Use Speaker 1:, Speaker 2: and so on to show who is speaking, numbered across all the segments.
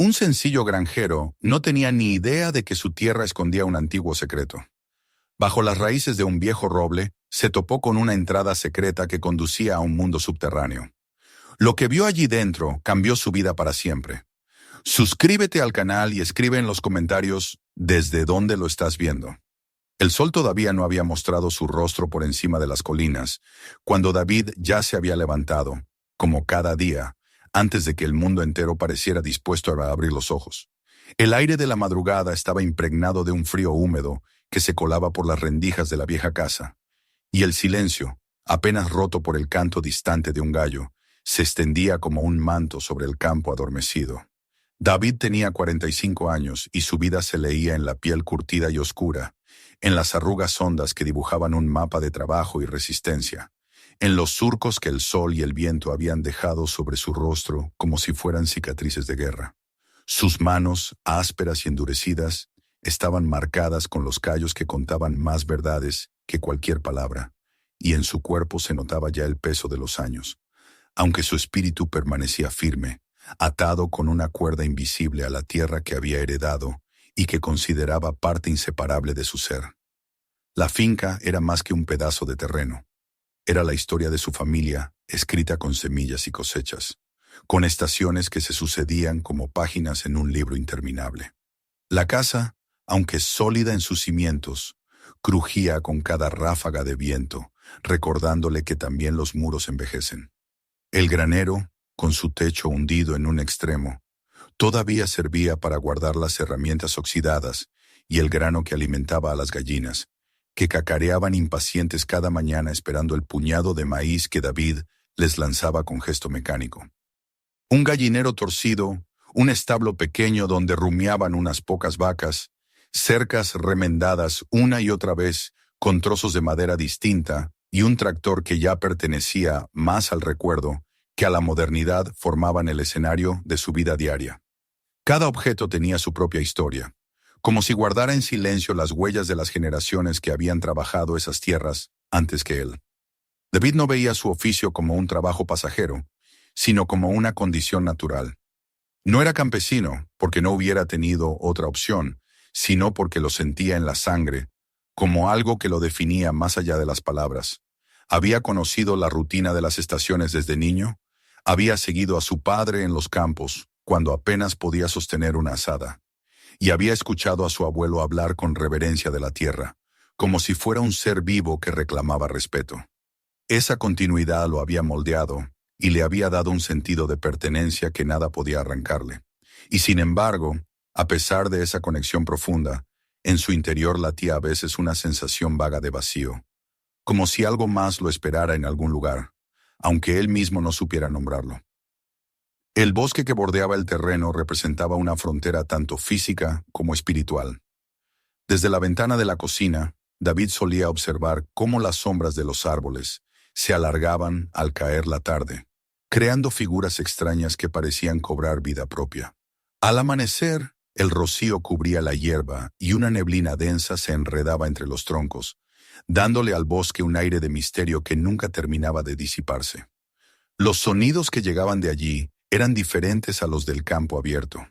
Speaker 1: Un sencillo granjero no tenía ni idea de que su tierra escondía un antiguo secreto. Bajo las raíces de un viejo roble, se topó con una entrada secreta que conducía a un mundo subterráneo. Lo que vio allí dentro cambió su vida para siempre. Suscríbete al canal y escribe en los comentarios desde dónde lo estás viendo. El sol todavía no había mostrado su rostro por encima de las colinas, cuando David ya se había levantado, como cada día, antes de que el mundo entero pareciera dispuesto a abrir los ojos. El aire de la madrugada estaba impregnado de un frío húmedo que se colaba por las rendijas de la vieja casa, y el silencio, apenas roto por el canto distante de un gallo, se extendía como un manto sobre el campo adormecido. David tenía 45 años y su vida se leía en la piel curtida y oscura, en las arrugas hondas que dibujaban un mapa de trabajo y resistencia, en los surcos que el sol y el viento habían dejado sobre su rostro como si fueran cicatrices de guerra. Sus manos, ásperas y endurecidas, estaban marcadas con los callos que contaban más verdades que cualquier palabra, y en su cuerpo se notaba ya el peso de los años, aunque su espíritu permanecía firme, atado con una cuerda invisible a la tierra que había heredado y que consideraba parte inseparable de su ser. La finca era más que un pedazo de terreno. Era la historia de su familia, escrita con semillas y cosechas, con estaciones que se sucedían como páginas en un libro interminable. La casa, aunque sólida en sus cimientos, crujía con cada ráfaga de viento, recordándole que también los muros envejecen. El granero, con su techo hundido en un extremo, todavía servía para guardar las herramientas oxidadas y el grano que alimentaba a las gallinas, que cacareaban impacientes cada mañana esperando el puñado de maíz que David les lanzaba con gesto mecánico. Un gallinero torcido, un establo pequeño donde rumiaban unas pocas vacas, cercas remendadas una y otra vez con trozos de madera distinta y un tractor que ya pertenecía más al recuerdo que a la modernidad formaban el escenario de su vida diaria. Cada objeto tenía su propia historia, como si guardara en silencio las huellas de las generaciones que habían trabajado esas tierras antes que él. David no veía su oficio como un trabajo pasajero, sino como una condición natural. No era campesino porque no hubiera tenido otra opción, sino porque lo sentía en la sangre, como algo que lo definía más allá de las palabras. Había conocido la rutina de las estaciones desde niño, había seguido a su padre en los campos cuando apenas podía sostener una azada, y había escuchado a su abuelo hablar con reverencia de la tierra, como si fuera un ser vivo que reclamaba respeto. Esa continuidad lo había moldeado y le había dado un sentido de pertenencia que nada podía arrancarle. Y sin embargo, a pesar de esa conexión profunda, en su interior latía a veces una sensación vaga de vacío, como si algo más lo esperara en algún lugar, aunque él mismo no supiera nombrarlo. El bosque que bordeaba el terreno representaba una frontera tanto física como espiritual. Desde la ventana de la cocina, David solía observar cómo las sombras de los árboles se alargaban al caer la tarde, creando figuras extrañas que parecían cobrar vida propia. Al amanecer, el rocío cubría la hierba y una neblina densa se enredaba entre los troncos, dándole al bosque un aire de misterio que nunca terminaba de disiparse. Los sonidos que llegaban de allí eran diferentes a los del campo abierto.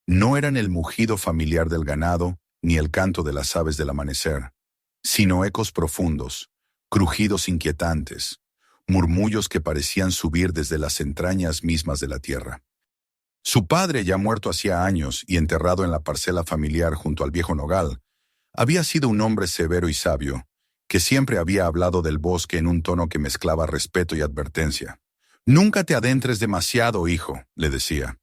Speaker 1: No eran el mugido familiar del ganado ni el canto de las aves del amanecer, sino ecos profundos, crujidos inquietantes, murmullos que parecían subir desde las entrañas mismas de la tierra. Su padre, ya muerto hacía años y enterrado en la parcela familiar junto al viejo nogal, había sido un hombre severo y sabio, que siempre había hablado del bosque en un tono que mezclaba respeto y advertencia. «Nunca te adentres demasiado, hijo», le decía.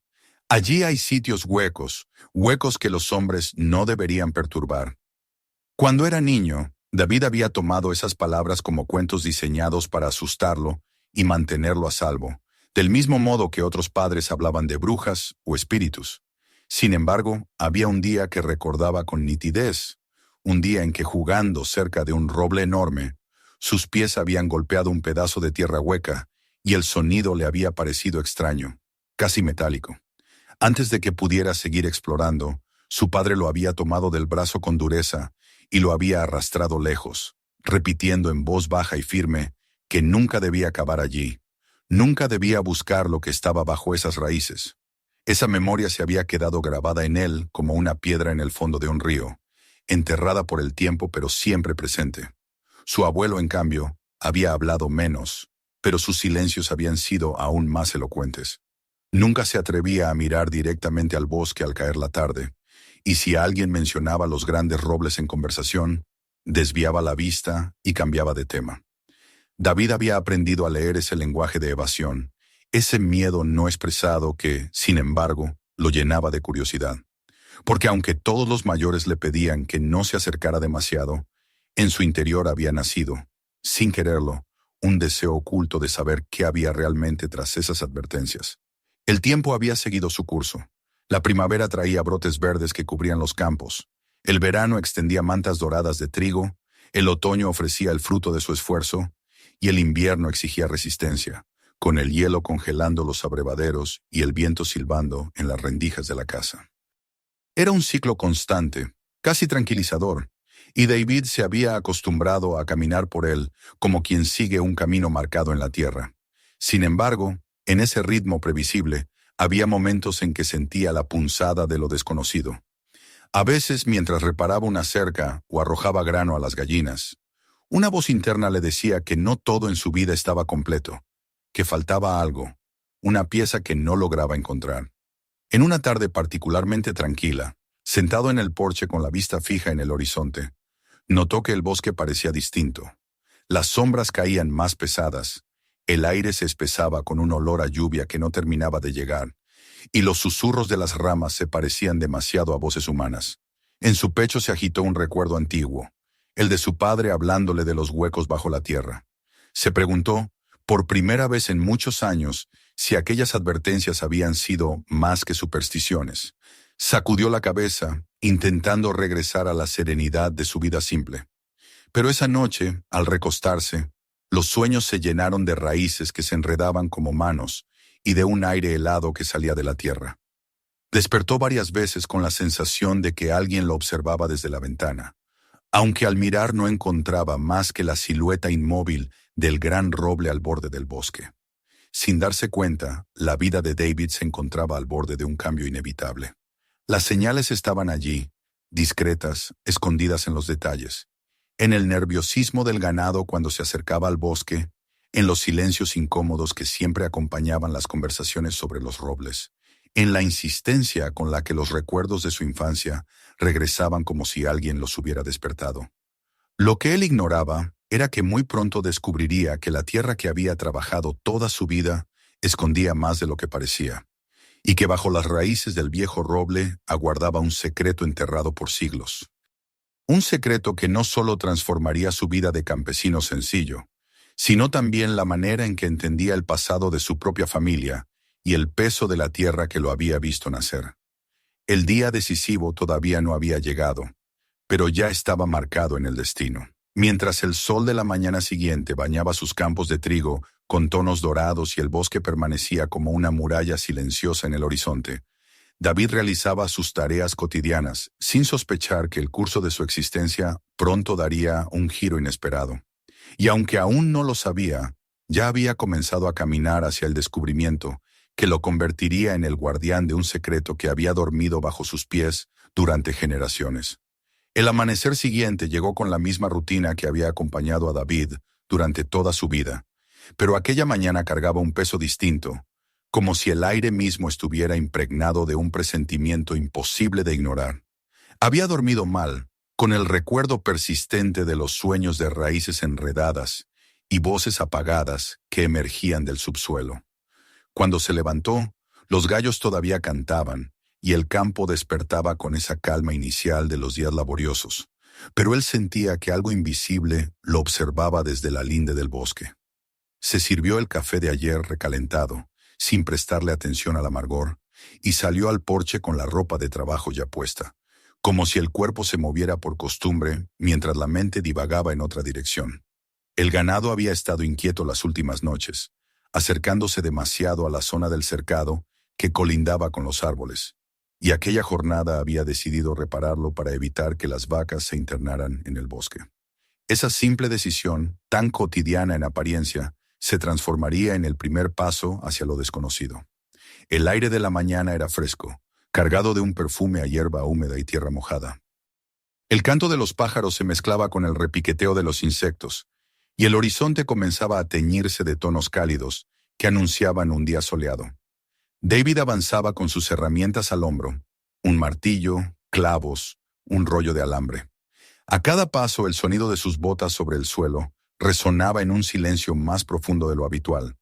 Speaker 1: «Allí hay sitios huecos, huecos que los hombres no deberían perturbar». Cuando era niño, David había tomado esas palabras como cuentos diseñados para asustarlo y mantenerlo a salvo, del mismo modo que otros padres hablaban de brujas o espíritus. Sin embargo, había un día que recordaba con nitidez, un día en que jugando cerca de un roble enorme, sus pies habían golpeado un pedazo de tierra hueca y el sonido le había parecido extraño, casi metálico. Antes de que pudiera seguir explorando, su padre lo había tomado del brazo con dureza y lo había arrastrado lejos, repitiendo en voz baja y firme que nunca debía acabar allí, nunca debía buscar lo que estaba bajo esas raíces. Esa memoria se había quedado grabada en él como una piedra en el fondo de un río, enterrada por el tiempo pero siempre presente. Su abuelo, en cambio, había hablado menos, pero sus silencios habían sido aún más elocuentes. Nunca se atrevía a mirar directamente al bosque al caer la tarde, y si alguien mencionaba los grandes robles en conversación, desviaba la vista y cambiaba de tema. David había aprendido a leer ese lenguaje de evasión, ese miedo no expresado que, sin embargo, lo llenaba de curiosidad. Porque aunque todos los mayores le pedían que no se acercara demasiado, en su interior había nacido, sin quererlo, un deseo oculto de saber qué había realmente tras esas advertencias. El tiempo había seguido su curso. La primavera traía brotes verdes que cubrían los campos. El verano extendía mantas doradas de trigo, el otoño ofrecía el fruto de su esfuerzo, y el invierno exigía resistencia, con el hielo congelando los abrevaderos y el viento silbando en las rendijas de la casa. Era un ciclo constante, casi tranquilizador, y David se había acostumbrado a caminar por él como quien sigue un camino marcado en la tierra. Sin embargo, en ese ritmo previsible, había momentos en que sentía la punzada de lo desconocido. A veces, mientras reparaba una cerca o arrojaba grano a las gallinas, una voz interna le decía que no todo en su vida estaba completo, que faltaba algo, una pieza que no lograba encontrar. En una tarde particularmente tranquila, sentado en el porche con la vista fija en el horizonte, notó que el bosque parecía distinto. Las sombras caían más pesadas, el aire se espesaba con un olor a lluvia que no terminaba de llegar, y los susurros de las ramas se parecían demasiado a voces humanas. En su pecho se agitó un recuerdo antiguo, el de su padre hablándole de los huecos bajo la tierra. Se preguntó, por primera vez en muchos años, si aquellas advertencias habían sido más que supersticiones. Sacudió la cabeza, intentando regresar a la serenidad de su vida simple. Pero esa noche, al recostarse, los sueños se llenaron de raíces que se enredaban como manos y de un aire helado que salía de la tierra. Despertó varias veces con la sensación de que alguien lo observaba desde la ventana, aunque al mirar no encontraba más que la silueta inmóvil del gran roble al borde del bosque. Sin darse cuenta, la vida de David se encontraba al borde de un cambio inevitable. Las señales estaban allí, discretas, escondidas en los detalles, en el nerviosismo del ganado cuando se acercaba al bosque, en los silencios incómodos que siempre acompañaban las conversaciones sobre los robles, en la insistencia con la que los recuerdos de su infancia regresaban como si alguien los hubiera despertado. Lo que él ignoraba era que muy pronto descubriría que la tierra que había trabajado toda su vida escondía más de lo que parecía, y que bajo las raíces del viejo roble aguardaba un secreto enterrado por siglos. Un secreto que no solo transformaría su vida de campesino sencillo, sino también la manera en que entendía el pasado de su propia familia y el peso de la tierra que lo había visto nacer. El día decisivo todavía no había llegado, pero ya estaba marcado en el destino. Mientras el sol de la mañana siguiente bañaba sus campos de trigo con tonos dorados y el bosque permanecía como una muralla silenciosa en el horizonte, David realizaba sus tareas cotidianas, sin sospechar que el curso de su existencia pronto daría un giro inesperado. Y aunque aún no lo sabía, ya había comenzado a caminar hacia el descubrimiento que lo convertiría en el guardián de un secreto que había dormido bajo sus pies durante generaciones. El amanecer siguiente llegó con la misma rutina que había acompañado a David durante toda su vida, pero aquella mañana cargaba un peso distinto, como si el aire mismo estuviera impregnado de un presentimiento imposible de ignorar. Había dormido mal, con el recuerdo persistente de los sueños de raíces enredadas y voces apagadas que emergían del subsuelo. Cuando se levantó, los gallos todavía cantaban, y el campo despertaba con esa calma inicial de los días laboriosos, pero él sentía que algo invisible lo observaba desde la linde del bosque. Se sirvió el café de ayer recalentado, sin prestarle atención al amargor, y salió al porche con la ropa de trabajo ya puesta, como si el cuerpo se moviera por costumbre mientras la mente divagaba en otra dirección. El ganado había estado inquieto las últimas noches, acercándose demasiado a la zona del cercado que colindaba con los árboles, y aquella jornada había decidido repararlo para evitar que las vacas se internaran en el bosque. Esa simple decisión, tan cotidiana en apariencia, se transformaría en el primer paso hacia lo desconocido. El aire de la mañana era fresco, cargado de un perfume a hierba húmeda y tierra mojada. El canto de los pájaros se mezclaba con el repiqueteo de los insectos, y el horizonte comenzaba a teñirse de tonos cálidos que anunciaban un día soleado. David avanzaba con sus herramientas al hombro, un martillo, clavos, un rollo de alambre. A cada paso el sonido de sus botas sobre el suelo resonaba en un silencio más profundo de lo habitual,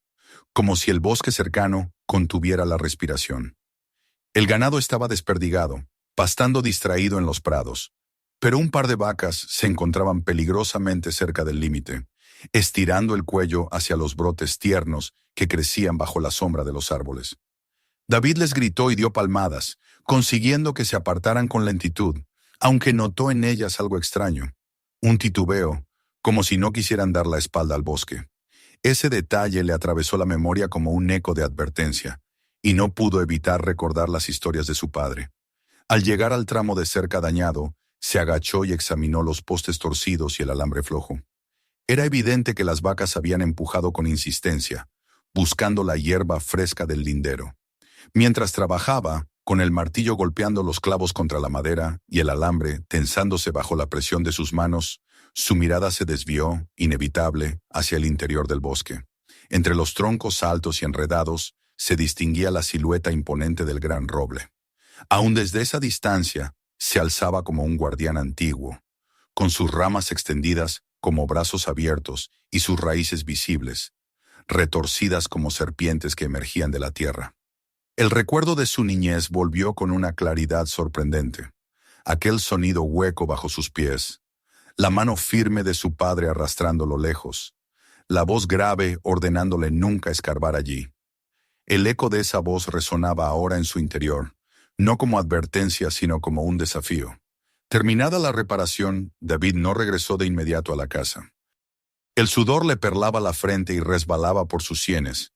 Speaker 1: como si el bosque cercano contuviera la respiración. El ganado estaba desperdigado, pastando distraído en los prados, pero un par de vacas se encontraban peligrosamente cerca del límite, estirando el cuello hacia los brotes tiernos que crecían bajo la sombra de los árboles. David les gritó y dio palmadas, consiguiendo que se apartaran con lentitud, aunque notó en ellas algo extraño, un titubeo, como si no quisieran dar la espalda al bosque. Ese detalle le atravesó la memoria como un eco de advertencia, y no pudo evitar recordar las historias de su padre. Al llegar al tramo de cerca dañado, se agachó y examinó los postes torcidos y el alambre flojo. Era evidente que las vacas habían empujado con insistencia, buscando la hierba fresca del lindero. Mientras trabajaba, con el martillo golpeando los clavos contra la madera y el alambre tensándose bajo la presión de sus manos, su mirada se desvió, inevitable, hacia el interior del bosque. Entre los troncos altos y enredados se distinguía la silueta imponente del gran roble. Aún desde esa distancia, se alzaba como un guardián antiguo, con sus ramas extendidas como brazos abiertos y sus raíces visibles, retorcidas como serpientes que emergían de la tierra. El recuerdo de su niñez volvió con una claridad sorprendente. Aquel sonido hueco bajo sus pies, la mano firme de su padre arrastrándolo lejos, la voz grave ordenándole nunca escarbar allí. El eco de esa voz resonaba ahora en su interior, no como advertencia sino como un desafío. Terminada la reparación, David no regresó de inmediato a la casa. El sudor le perlaba la frente y resbalaba por sus sienes,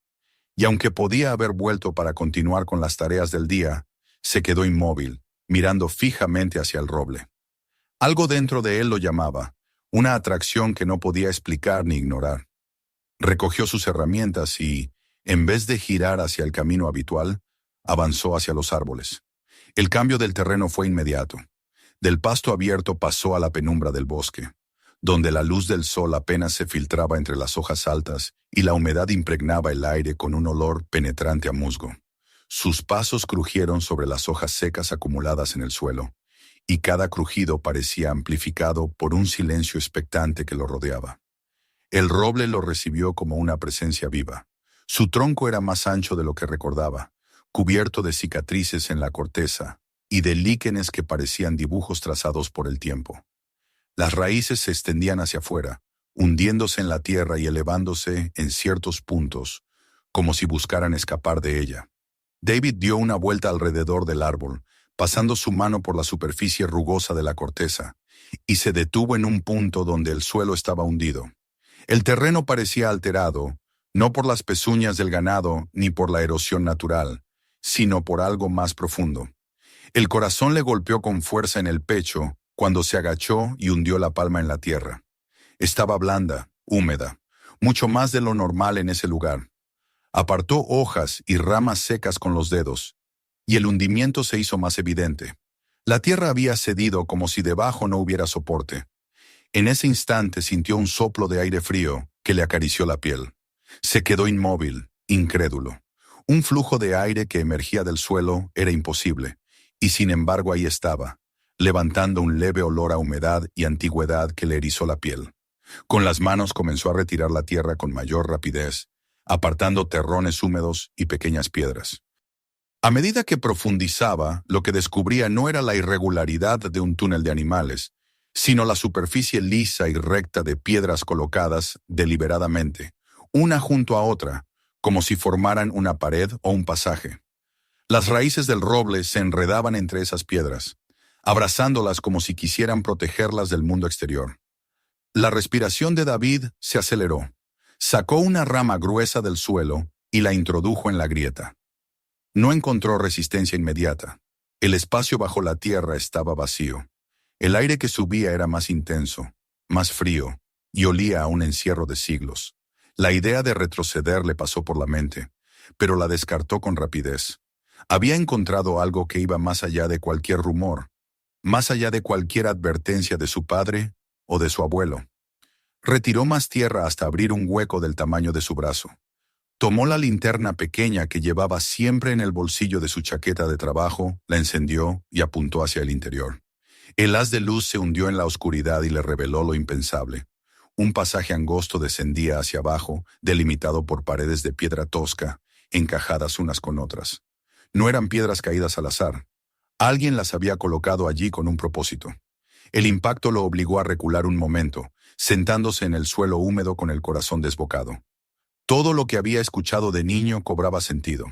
Speaker 1: y aunque podía haber vuelto para continuar con las tareas del día, se quedó inmóvil, mirando fijamente hacia el roble. Algo dentro de él lo llamaba, una atracción que no podía explicar ni ignorar. Recogió sus herramientas y, en vez de girar hacia el camino habitual, avanzó hacia los árboles. El cambio del terreno fue inmediato. Del pasto abierto pasó a la penumbra del bosque, donde la luz del sol apenas se filtraba entre las hojas altas y la humedad impregnaba el aire con un olor penetrante a musgo. Sus pasos crujieron sobre las hojas secas acumuladas en el suelo, y cada crujido parecía amplificado por un silencio expectante que lo rodeaba. El roble lo recibió como una presencia viva. Su tronco era más ancho de lo que recordaba, cubierto de cicatrices en la corteza y de líquenes que parecían dibujos trazados por el tiempo. Las raíces se extendían hacia afuera, hundiéndose en la tierra y elevándose en ciertos puntos, como si buscaran escapar de ella. David dio una vuelta alrededor del árbol, pasando su mano por la superficie rugosa de la corteza, y se detuvo en un punto donde el suelo estaba hundido. El terreno parecía alterado, no por las pezuñas del ganado ni por la erosión natural, sino por algo más profundo. El corazón le golpeó con fuerza en el pecho cuando se agachó y hundió la palma en la tierra. Estaba blanda, húmeda, mucho más de lo normal en ese lugar. Apartó hojas y ramas secas con los dedos, y el hundimiento se hizo más evidente. La tierra había cedido como si debajo no hubiera soporte. En ese instante sintió un soplo de aire frío que le acarició la piel. Se quedó inmóvil, incrédulo. Un flujo de aire que emergía del suelo era imposible, y sin embargo ahí estaba, levantando un leve olor a humedad y antigüedad que le erizó la piel. Con las manos comenzó a retirar la tierra con mayor rapidez, apartando terrones húmedos y pequeñas piedras. A medida que profundizaba, lo que descubría no era la irregularidad de un túnel de animales, sino la superficie lisa y recta de piedras colocadas deliberadamente, una junto a otra, como si formaran una pared o un pasaje. Las raíces del roble se enredaban entre esas piedras, abrazándolas como si quisieran protegerlas del mundo exterior. La respiración de David se aceleró. Sacó una rama gruesa del suelo y la introdujo en la grieta. No encontró resistencia inmediata. El espacio bajo la tierra estaba vacío. El aire que subía era más intenso, más frío, y olía a un encierro de siglos. La idea de retroceder le pasó por la mente, pero la descartó con rapidez. Había encontrado algo que iba más allá de cualquier rumor, más allá de cualquier advertencia de su padre o de su abuelo. Retiró más tierra hasta abrir un hueco del tamaño de su brazo. Tomó la linterna pequeña que llevaba siempre en el bolsillo de su chaqueta de trabajo, la encendió y apuntó hacia el interior. El haz de luz se hundió en la oscuridad y le reveló lo impensable. Un pasaje angosto descendía hacia abajo, delimitado por paredes de piedra tosca, encajadas unas con otras. No eran piedras caídas al azar. Alguien las había colocado allí con un propósito. El impacto lo obligó a recular un momento, sentándose en el suelo húmedo con el corazón desbocado. Todo lo que había escuchado de niño cobraba sentido.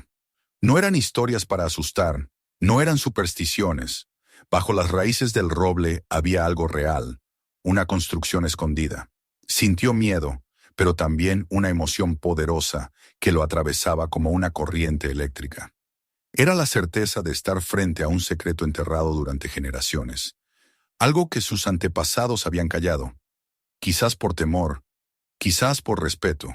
Speaker 1: No eran historias para asustar, no eran supersticiones. Bajo las raíces del roble había algo real, una construcción escondida. Sintió miedo, pero también una emoción poderosa que lo atravesaba como una corriente eléctrica. Era la certeza de estar frente a un secreto enterrado durante generaciones, algo que sus antepasados habían callado, quizás por temor, quizás por respeto.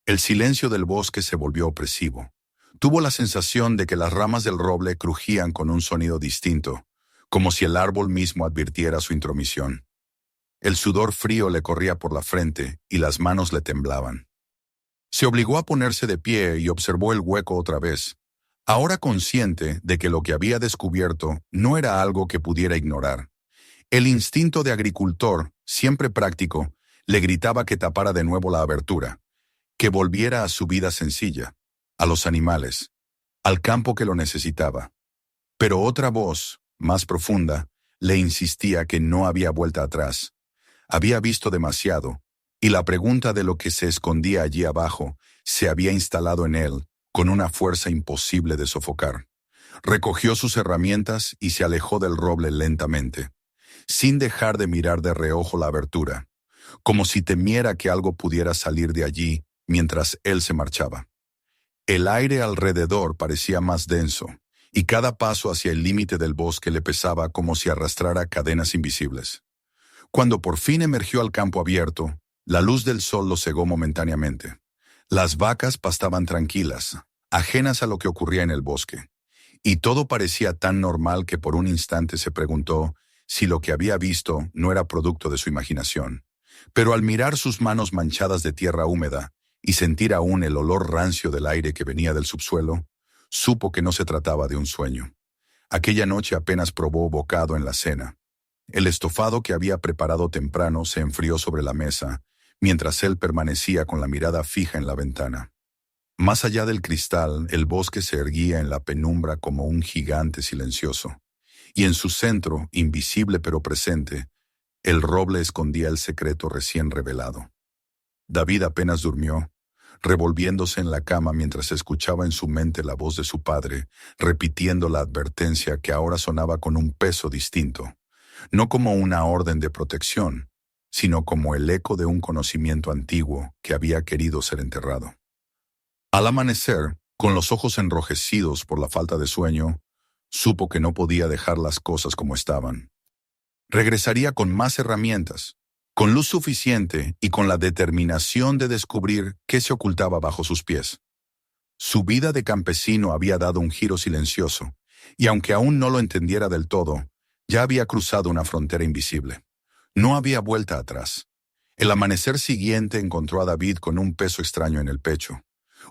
Speaker 1: El silencio del bosque se volvió opresivo. Tuvo la sensación de que las ramas del roble crujían con un sonido distinto, como si el árbol mismo advirtiera su intromisión. El sudor frío le corría por la frente y las manos le temblaban. Se obligó a ponerse de pie y observó el hueco otra vez, ahora consciente de que lo que había descubierto no era algo que pudiera ignorar. El instinto de agricultor, siempre práctico, le gritaba que tapara de nuevo la abertura, que volviera a su vida sencilla, a los animales, al campo que lo necesitaba. Pero otra voz, más profunda, le insistía que no había vuelta atrás. Había visto demasiado, y la pregunta de lo que se escondía allí abajo se había instalado en él con una fuerza imposible de sofocar. Recogió sus herramientas y se alejó del roble lentamente, sin dejar de mirar de reojo la abertura, como si temiera que algo pudiera salir de allí mientras él se marchaba. El aire alrededor parecía más denso, y cada paso hacia el límite del bosque le pesaba como si arrastrara cadenas invisibles. Cuando por fin emergió al campo abierto, la luz del sol lo cegó momentáneamente. Las vacas pastaban tranquilas, ajenas a lo que ocurría en el bosque, y todo parecía tan normal que por un instante se preguntó si lo que había visto no era producto de su imaginación. Pero al mirar sus manos manchadas de tierra húmeda y sentir aún el olor rancio del aire que venía del subsuelo, supo que no se trataba de un sueño. Aquella noche apenas probó bocado en la cena. El estofado que había preparado temprano se enfrió sobre la mesa, mientras él permanecía con la mirada fija en la ventana. Más allá del cristal, el bosque se erguía en la penumbra como un gigante silencioso, y en su centro, invisible pero presente, el roble escondía el secreto recién revelado. David apenas durmió, revolviéndose en la cama mientras escuchaba en su mente la voz de su padre, repitiendo la advertencia que ahora sonaba con un peso distinto, no como una orden de protección, sino como el eco de un conocimiento antiguo que había querido ser enterrado. Al amanecer, con los ojos enrojecidos por la falta de sueño, supo que no podía dejar las cosas como estaban. Regresaría con más herramientas, con luz suficiente y con la determinación de descubrir qué se ocultaba bajo sus pies. Su vida de campesino había dado un giro silencioso, y aunque aún no lo entendiera del todo, ya había cruzado una frontera invisible. No había vuelta atrás. El amanecer siguiente encontró a David con un peso extraño en el pecho,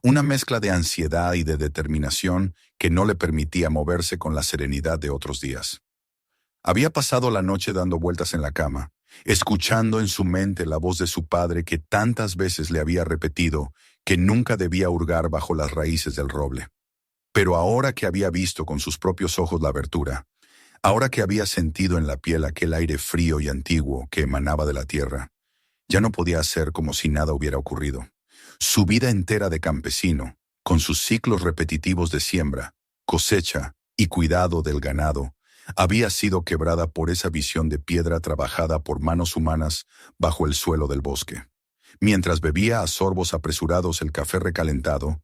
Speaker 1: una mezcla de ansiedad y de determinación que no le permitía moverse con la serenidad de otros días. Había pasado la noche dando vueltas en la cama, escuchando en su mente la voz de su padre que tantas veces le había repetido que nunca debía hurgar bajo las raíces del roble. Pero ahora que había visto con sus propios ojos la abertura, ahora que había sentido en la piel aquel aire frío y antiguo que emanaba de la tierra, ya no podía hacer como si nada hubiera ocurrido. Su vida entera de campesino, con sus ciclos repetitivos de siembra, cosecha y cuidado del ganado, había sido quebrada por esa visión de piedra trabajada por manos humanas bajo el suelo del bosque. Mientras bebía a sorbos apresurados el café recalentado,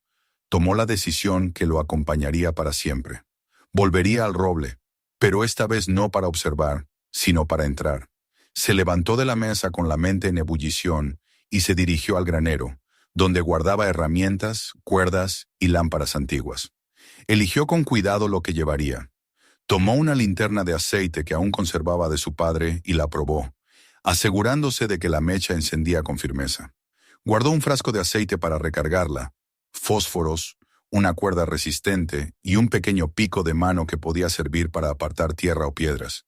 Speaker 1: tomó la decisión que lo acompañaría para siempre. Volvería al roble, pero esta vez no para observar, sino para entrar. Se levantó de la mesa con la mente en ebullición y se dirigió al granero, donde guardaba herramientas, cuerdas y lámparas antiguas. Eligió con cuidado lo que llevaría. Tomó una linterna de aceite que aún conservaba de su padre y la probó, asegurándose de que la mecha encendía con firmeza. Guardó un frasco de aceite para recargarla, fósforos, una cuerda resistente y un pequeño pico de mano que podía servir para apartar tierra o piedras.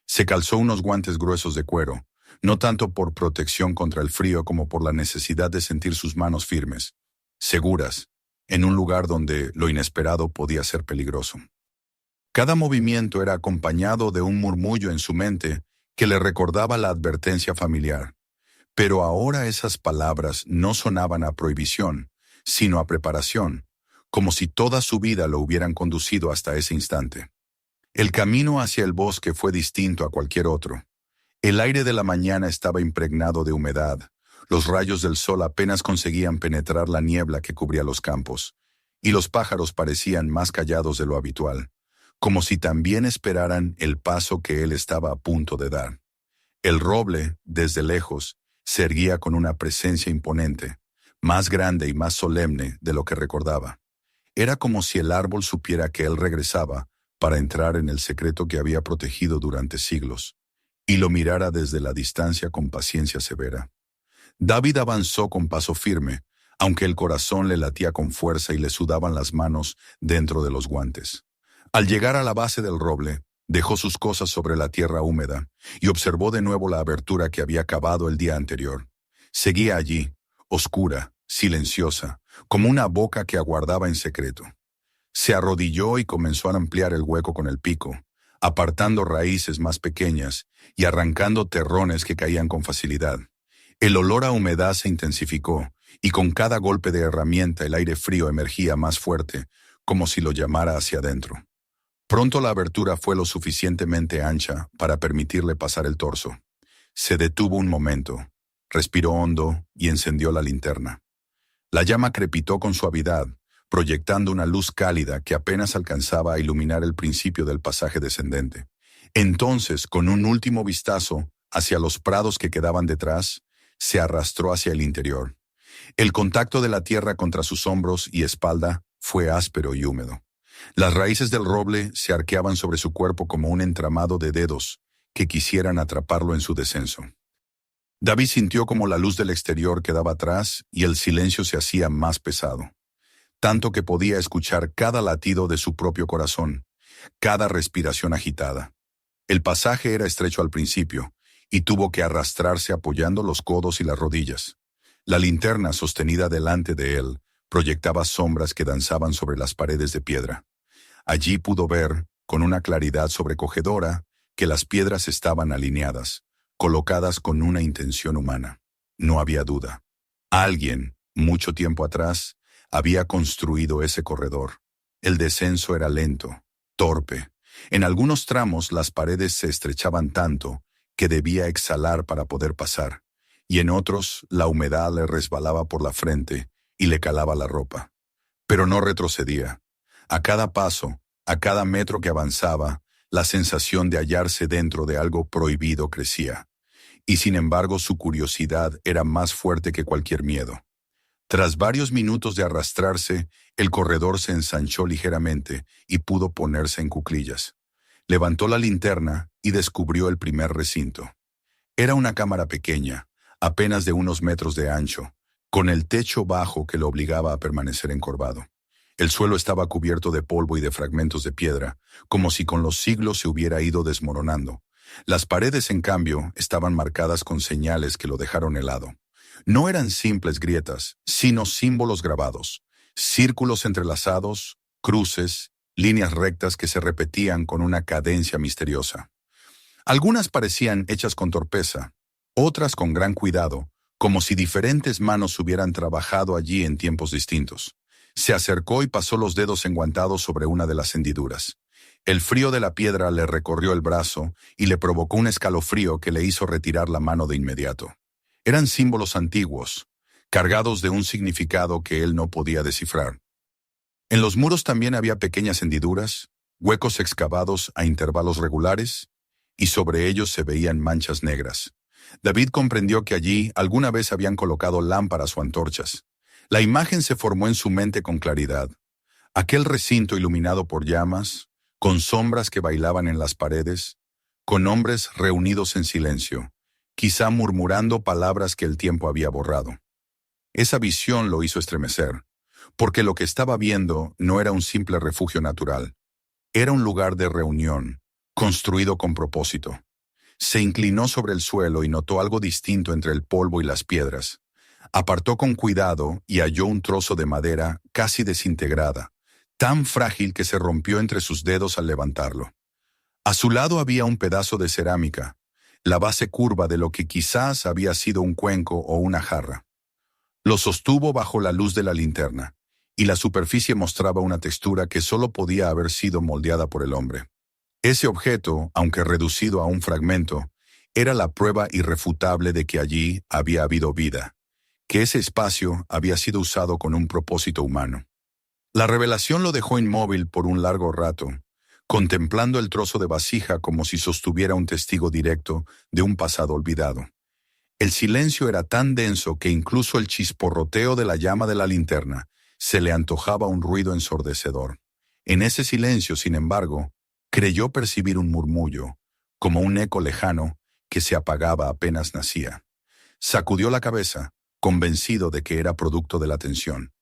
Speaker 1: Se calzó unos guantes gruesos de cuero, no tanto por protección contra el frío como por la necesidad de sentir sus manos firmes, seguras, en un lugar donde lo inesperado podía ser peligroso. Cada movimiento era acompañado de un murmullo en su mente que le recordaba la advertencia familiar. Pero ahora esas palabras no sonaban a prohibición, sino a preparación, como si toda su vida lo hubieran conducido hasta ese instante. El camino hacia el bosque fue distinto a cualquier otro. El aire de la mañana estaba impregnado de humedad. Los rayos del sol apenas conseguían penetrar la niebla que cubría los campos, y los pájaros parecían más callados de lo habitual, como si también esperaran el paso que él estaba a punto de dar. El roble, desde lejos, se erguía con una presencia imponente, más grande y más solemne de lo que recordaba. Era como si el árbol supiera que él regresaba para entrar en el secreto que había protegido durante siglos, y lo mirara desde la distancia con paciencia severa. David avanzó con paso firme, aunque el corazón le latía con fuerza y le sudaban las manos dentro de los guantes. Al llegar a la base del roble, dejó sus cosas sobre la tierra húmeda y observó de nuevo la abertura que había cavado el día anterior. Seguía allí, oscura, silenciosa, como una boca que aguardaba en secreto. Se arrodilló y comenzó a ampliar el hueco con el pico, apartando raíces más pequeñas y arrancando terrones que caían con facilidad. El olor a humedad se intensificó, y con cada golpe de herramienta el aire frío emergía más fuerte, como si lo llamara hacia adentro. Pronto la abertura fue lo suficientemente ancha para permitirle pasar el torso. Se detuvo un momento, respiró hondo y encendió la linterna. La llama crepitó con suavidad, proyectando una luz cálida que apenas alcanzaba a iluminar el principio del pasaje descendente. Entonces, con un último vistazo hacia los prados que quedaban detrás, se arrastró hacia el interior. El contacto de la tierra contra sus hombros y espalda fue áspero y húmedo. Las raíces del roble se arqueaban sobre su cuerpo como un entramado de dedos que quisieran atraparlo en su descenso. David sintió como la luz del exterior quedaba atrás y el silencio se hacía más pesado, tanto que podía escuchar cada latido de su propio corazón, cada respiración agitada. El pasaje era estrecho al principio, y tuvo que arrastrarse apoyando los codos y las rodillas. La linterna sostenida delante de él proyectaba sombras que danzaban sobre las paredes de piedra. Allí pudo ver, con una claridad sobrecogedora, que las piedras estaban alineadas, colocadas con una intención humana. No había duda. Alguien, mucho tiempo atrás, había construido ese corredor. El descenso era lento, torpe. En algunos tramos las paredes se estrechaban tanto que debía exhalar para poder pasar, y en otros la humedad le resbalaba por la frente y le calaba la ropa. Pero no retrocedía. A cada paso, a cada metro que avanzaba, la sensación de hallarse dentro de algo prohibido crecía, y sin embargo su curiosidad era más fuerte que cualquier miedo. Tras varios minutos de arrastrarse, el corredor se ensanchó ligeramente y pudo ponerse en cuclillas. Levantó la linterna y descubrió el primer recinto. Era una cámara pequeña, apenas de unos metros de ancho, con el techo bajo que lo obligaba a permanecer encorvado. El suelo estaba cubierto de polvo y de fragmentos de piedra, como si con los siglos se hubiera ido desmoronando. Las paredes, en cambio, estaban marcadas con señales que lo dejaron helado. No eran simples grietas, sino símbolos grabados, círculos entrelazados, cruces, líneas rectas que se repetían con una cadencia misteriosa. Algunas parecían hechas con torpeza, otras con gran cuidado, como si diferentes manos hubieran trabajado allí en tiempos distintos. Se acercó y pasó los dedos enguantados sobre una de las hendiduras. El frío de la piedra le recorrió el brazo y le provocó un escalofrío que le hizo retirar la mano de inmediato. Eran símbolos antiguos, cargados de un significado que él no podía descifrar. En los muros también había pequeñas hendiduras, huecos excavados a intervalos regulares, y sobre ellos se veían manchas negras. David comprendió que allí alguna vez habían colocado lámparas o antorchas. La imagen se formó en su mente con claridad. Aquel recinto iluminado por llamas, con sombras que bailaban en las paredes, con hombres reunidos en silencio, quizá murmurando palabras que el tiempo había borrado. Esa visión lo hizo estremecer, porque lo que estaba viendo no era un simple refugio natural, era un lugar de reunión, construido con propósito. Se inclinó sobre el suelo y notó algo distinto entre el polvo y las piedras. Apartó con cuidado y halló un trozo de madera casi desintegrada, tan frágil que se rompió entre sus dedos al levantarlo. A su lado había un pedazo de cerámica, la base curva de lo que quizás había sido un cuenco o una jarra. Lo sostuvo bajo la luz de la linterna, y la superficie mostraba una textura que solo podía haber sido moldeada por el hombre. Ese objeto, aunque reducido a un fragmento, era la prueba irrefutable de que allí había habido vida, que ese espacio había sido usado con un propósito humano. La revelación lo dejó inmóvil por un largo rato, contemplando el trozo de vasija como si sostuviera un testigo directo de un pasado olvidado. El silencio era tan denso que incluso el chisporroteo de la llama de la linterna se le antojaba un ruido ensordecedor. En ese silencio, sin embargo, creyó percibir un murmullo, como un eco lejano que se apagaba apenas nacía. Sacudió la cabeza, convencido de que era producto de la tensión.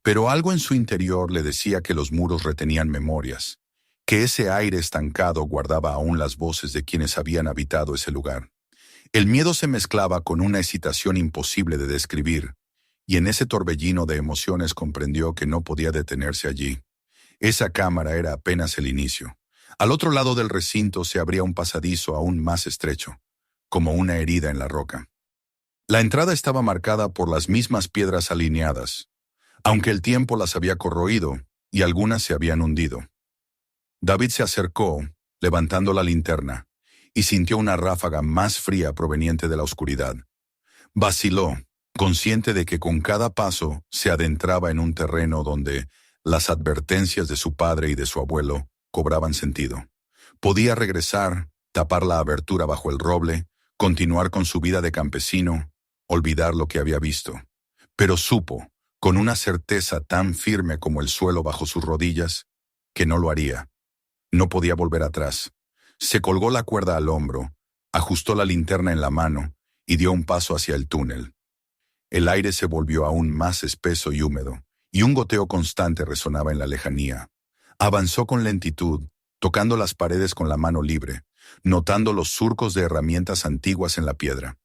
Speaker 1: Pero algo en su interior le decía que los muros retenían memorias, que ese aire estancado guardaba aún las voces de quienes habían habitado ese lugar. El miedo se mezclaba con una excitación imposible de describir, y en ese torbellino de emociones comprendió que no podía detenerse allí. Esa cámara era apenas el inicio. Al otro lado del recinto se abría un pasadizo aún más estrecho, como una herida en la roca. La entrada estaba marcada por las mismas piedras alineadas, aunque el tiempo las había corroído y algunas se habían hundido. David se acercó, levantando la linterna, y sintió una ráfaga más fría proveniente de la oscuridad. Vaciló, consciente de que con cada paso se adentraba en un terreno donde las advertencias de su padre y de su abuelo cobraban sentido. Podía regresar, tapar la abertura bajo el roble, continuar con su vida de campesino, olvidar lo que había visto. Pero supo, con una certeza tan firme como el suelo bajo sus rodillas, que no lo haría. No podía volver atrás. Se colgó la cuerda al hombro, ajustó la linterna en la mano y dio un paso hacia el túnel. El aire se volvió aún más espeso y húmedo, y un goteo constante resonaba en la lejanía. Avanzó con lentitud, tocando las paredes con la mano libre, notando los surcos de herramientas antiguas en la piedra.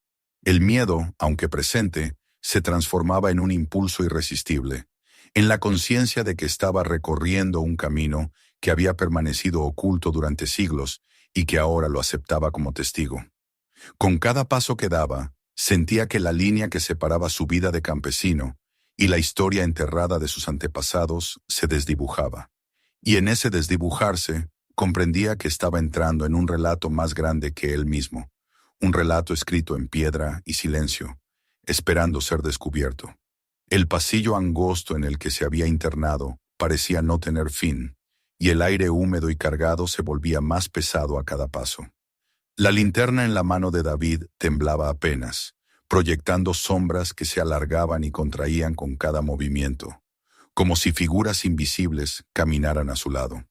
Speaker 1: El miedo, aunque presente, se transformaba en un impulso irresistible, en la conciencia de que estaba recorriendo un camino que había permanecido oculto durante siglos y que ahora lo aceptaba como testigo. Con cada paso que daba, sentía que la línea que separaba su vida de campesino y la historia enterrada de sus antepasados se desdibujaba. Y en ese desdibujarse, comprendía que estaba entrando en un relato más grande que él mismo, un relato escrito en piedra y silencio, esperando ser descubierto. El pasillo angosto en el que se había internado parecía no tener fin, y el aire húmedo y cargado se volvía más pesado a cada paso. La linterna en la mano de David temblaba apenas, proyectando sombras que se alargaban y contraían con cada movimiento, como si figuras invisibles caminaran a su lado.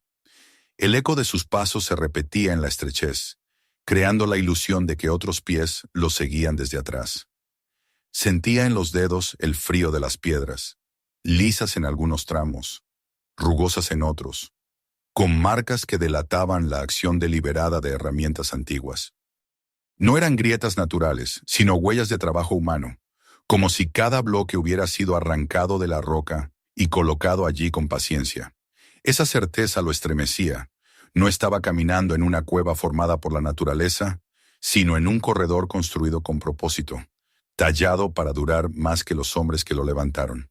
Speaker 1: El eco de sus pasos se repetía en la estrechez, creando la ilusión de que otros pies lo seguían desde atrás. Sentía en los dedos el frío de las piedras, lisas en algunos tramos, rugosas en otros, con marcas que delataban la acción deliberada de herramientas antiguas. No eran grietas naturales, sino huellas de trabajo humano, como si cada bloque hubiera sido arrancado de la roca y colocado allí con paciencia. Esa certeza lo estremecía. No estaba caminando en una cueva formada por la naturaleza, sino en un corredor construido con propósito, tallado para durar más que los hombres que lo levantaron.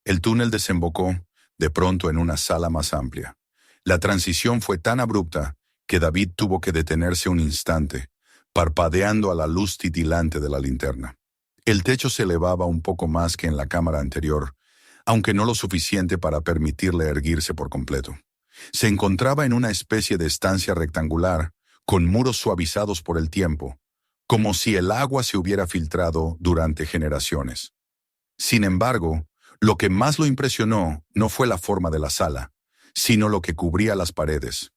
Speaker 1: El túnel desembocó, de pronto, en una sala más amplia. La transición fue tan abrupta que David tuvo que detenerse un instante, parpadeando a la luz titilante de la linterna. El techo se elevaba un poco más que en la cámara anterior, aunque no lo suficiente para permitirle erguirse por completo. Se encontraba en una especie de estancia rectangular, con muros suavizados por el tiempo, como si el agua se hubiera filtrado durante generaciones. Sin embargo, Lo que más lo impresionó no fue la forma de la sala, sino lo que cubría las paredes.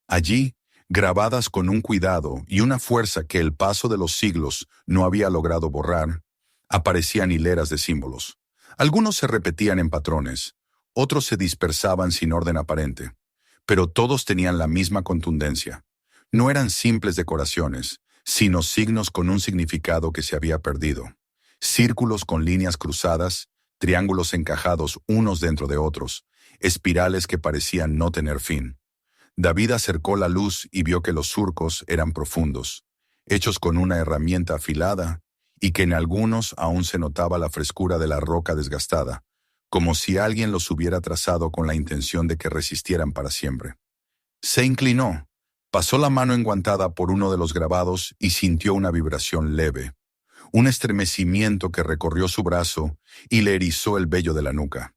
Speaker 1: Allí, grabadas con un cuidado y una fuerza que el paso de los siglos no había logrado borrar, aparecían hileras de símbolos. Algunos se repetían en patrones, otros se dispersaban sin orden aparente, pero todos tenían la misma contundencia. No eran simples decoraciones, sino signos con un significado que se había perdido. Círculos con líneas cruzadas, triángulos encajados unos dentro de otros, espirales que parecían no tener fin. David acercó la luz y vio que los surcos eran profundos, hechos con una herramienta afilada, y que en algunos aún se notaba la frescura de la roca desgastada, como si alguien los hubiera trazado con la intención de que resistieran para siempre. Se inclinó, pasó la mano enguantada por uno de los grabados y sintió una vibración leve, un estremecimiento que recorrió su brazo y le erizó el vello de la nuca.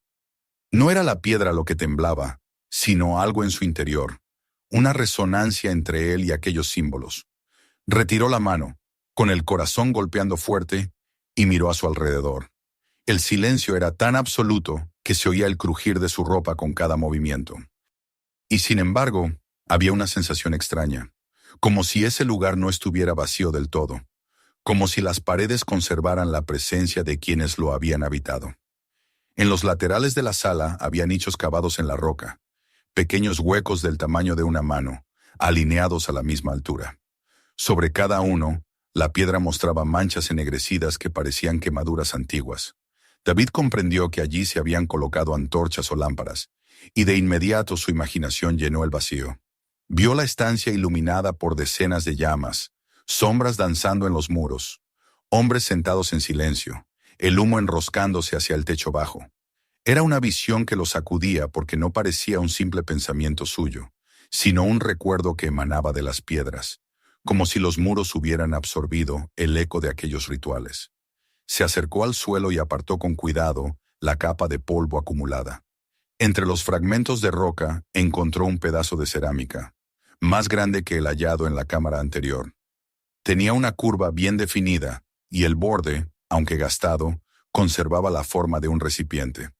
Speaker 1: No era la piedra lo que temblaba, sino algo en su interior, una resonancia entre él y aquellos símbolos. Retiró la mano, con el corazón golpeando fuerte, y miró a su alrededor. El silencio era tan absoluto que se oía el crujir de su ropa con cada movimiento. Y sin embargo, había una sensación extraña, como si ese lugar no estuviera vacío del todo, como si las paredes conservaran la presencia de quienes lo habían habitado. En los laterales de la sala había nichos cavados en la roca, pequeños huecos del tamaño de una mano, alineados a la misma altura. Sobre cada uno, la piedra mostraba manchas ennegrecidas que parecían quemaduras antiguas. David comprendió que allí se habían colocado antorchas o lámparas, y de inmediato su imaginación llenó el vacío. Vio la estancia iluminada por decenas de llamas, sombras danzando en los muros, hombres sentados en silencio, el humo enroscándose hacia el techo bajo. Era una visión que lo sacudía porque no parecía un simple pensamiento suyo, sino un recuerdo que emanaba de las piedras, como si los muros hubieran absorbido el eco de aquellos rituales. Se acercó al suelo y apartó con cuidado la capa de polvo acumulada. Entre los fragmentos de roca encontró un pedazo de cerámica, más grande que el hallado en la cámara anterior. Tenía una curva bien definida y el borde, aunque gastado, conservaba la forma de un recipiente.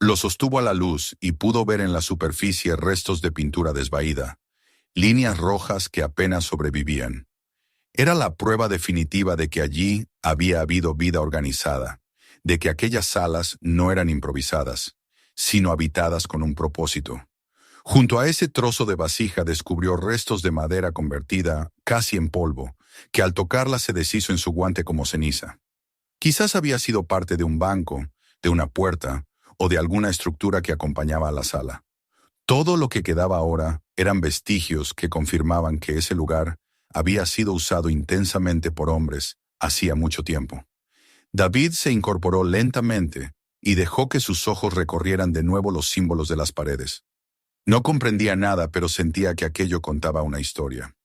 Speaker 1: Lo sostuvo a la luz y pudo ver en la superficie restos de pintura desvaída, líneas rojas que apenas sobrevivían. Era la prueba definitiva de que allí había habido vida organizada, de que aquellas salas no eran improvisadas, sino habitadas con un propósito. Junto a ese trozo de vasija descubrió restos de madera convertida casi en polvo, que al tocarla se deshizo en su guante como ceniza. Quizás había sido parte de un banco, de una puerta, o de alguna estructura que acompañaba a la sala. Todo lo que quedaba ahora eran vestigios que confirmaban que ese lugar había sido usado intensamente por hombres hacía mucho tiempo. David se incorporó lentamente y dejó que sus ojos recorrieran de nuevo los símbolos de las paredes. No comprendía nada, pero sentía que aquello contaba una historia.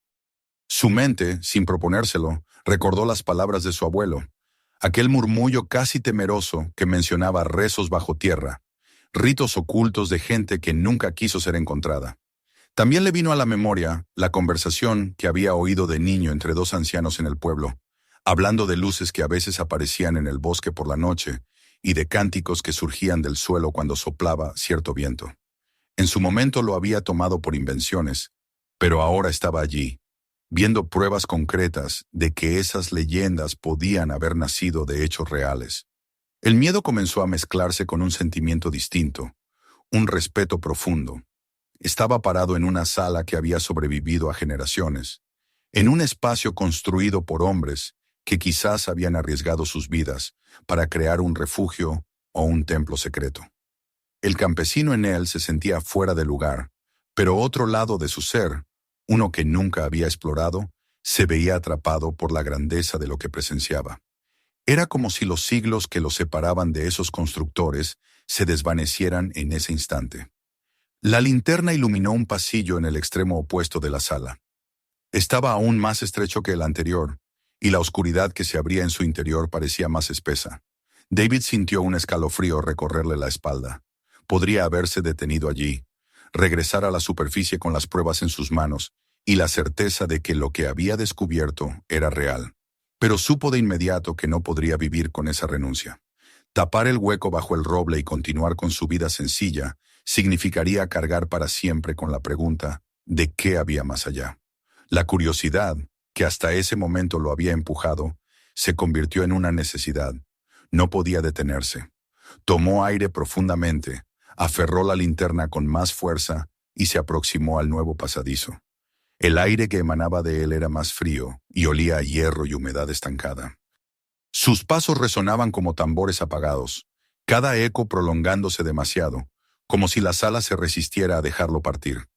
Speaker 1: Su mente, sin proponérselo, recordó las palabras de su abuelo, aquel murmullo casi temeroso que mencionaba rezos bajo tierra, ritos ocultos de gente que nunca quiso ser encontrada. También le vino a la memoria la conversación que había oído de niño entre dos ancianos en el pueblo, hablando de luces que a veces aparecían en el bosque por la noche y de cánticos que surgían del suelo cuando soplaba cierto viento. En su momento lo había tomado por invenciones, pero ahora estaba allí, viendo pruebas concretas de que esas leyendas podían haber nacido de hechos reales. El miedo comenzó a mezclarse con un sentimiento distinto, un respeto profundo. Estaba parado en una sala que había sobrevivido a generaciones, en un espacio construido por hombres que quizás habían arriesgado sus vidas para crear un refugio o un templo secreto. El campesino en él se sentía fuera de lugar, pero otro lado de su ser, uno que nunca había explorado, se veía atrapado por la grandeza de lo que presenciaba. Era como si los siglos que los separaban de esos constructores se desvanecieran en ese instante. La linterna iluminó un pasillo en el extremo opuesto de la sala. Estaba aún más estrecho que el anterior, y la oscuridad que se abría en su interior parecía más espesa. David sintió un escalofrío recorrerle la espalda. Podría haberse detenido allí, regresar a la superficie con las pruebas en sus manos y la certeza de que lo que había descubierto era real. Pero supo de inmediato que no podría vivir con esa renuncia. Tapar el hueco bajo el roble y continuar con su vida sencilla significaría cargar para siempre con la pregunta ¿de qué había más allá? La curiosidad, que hasta ese momento lo había empujado, se convirtió en una necesidad. No podía detenerse. Tomó aire profundamente, aferró la linterna con más fuerza y se aproximó al nuevo pasadizo. El aire que emanaba de él era más frío y olía a hierro y humedad estancada. Sus pasos resonaban como tambores apagados, cada eco prolongándose demasiado, como si la sala se resistiera a dejarlo partir.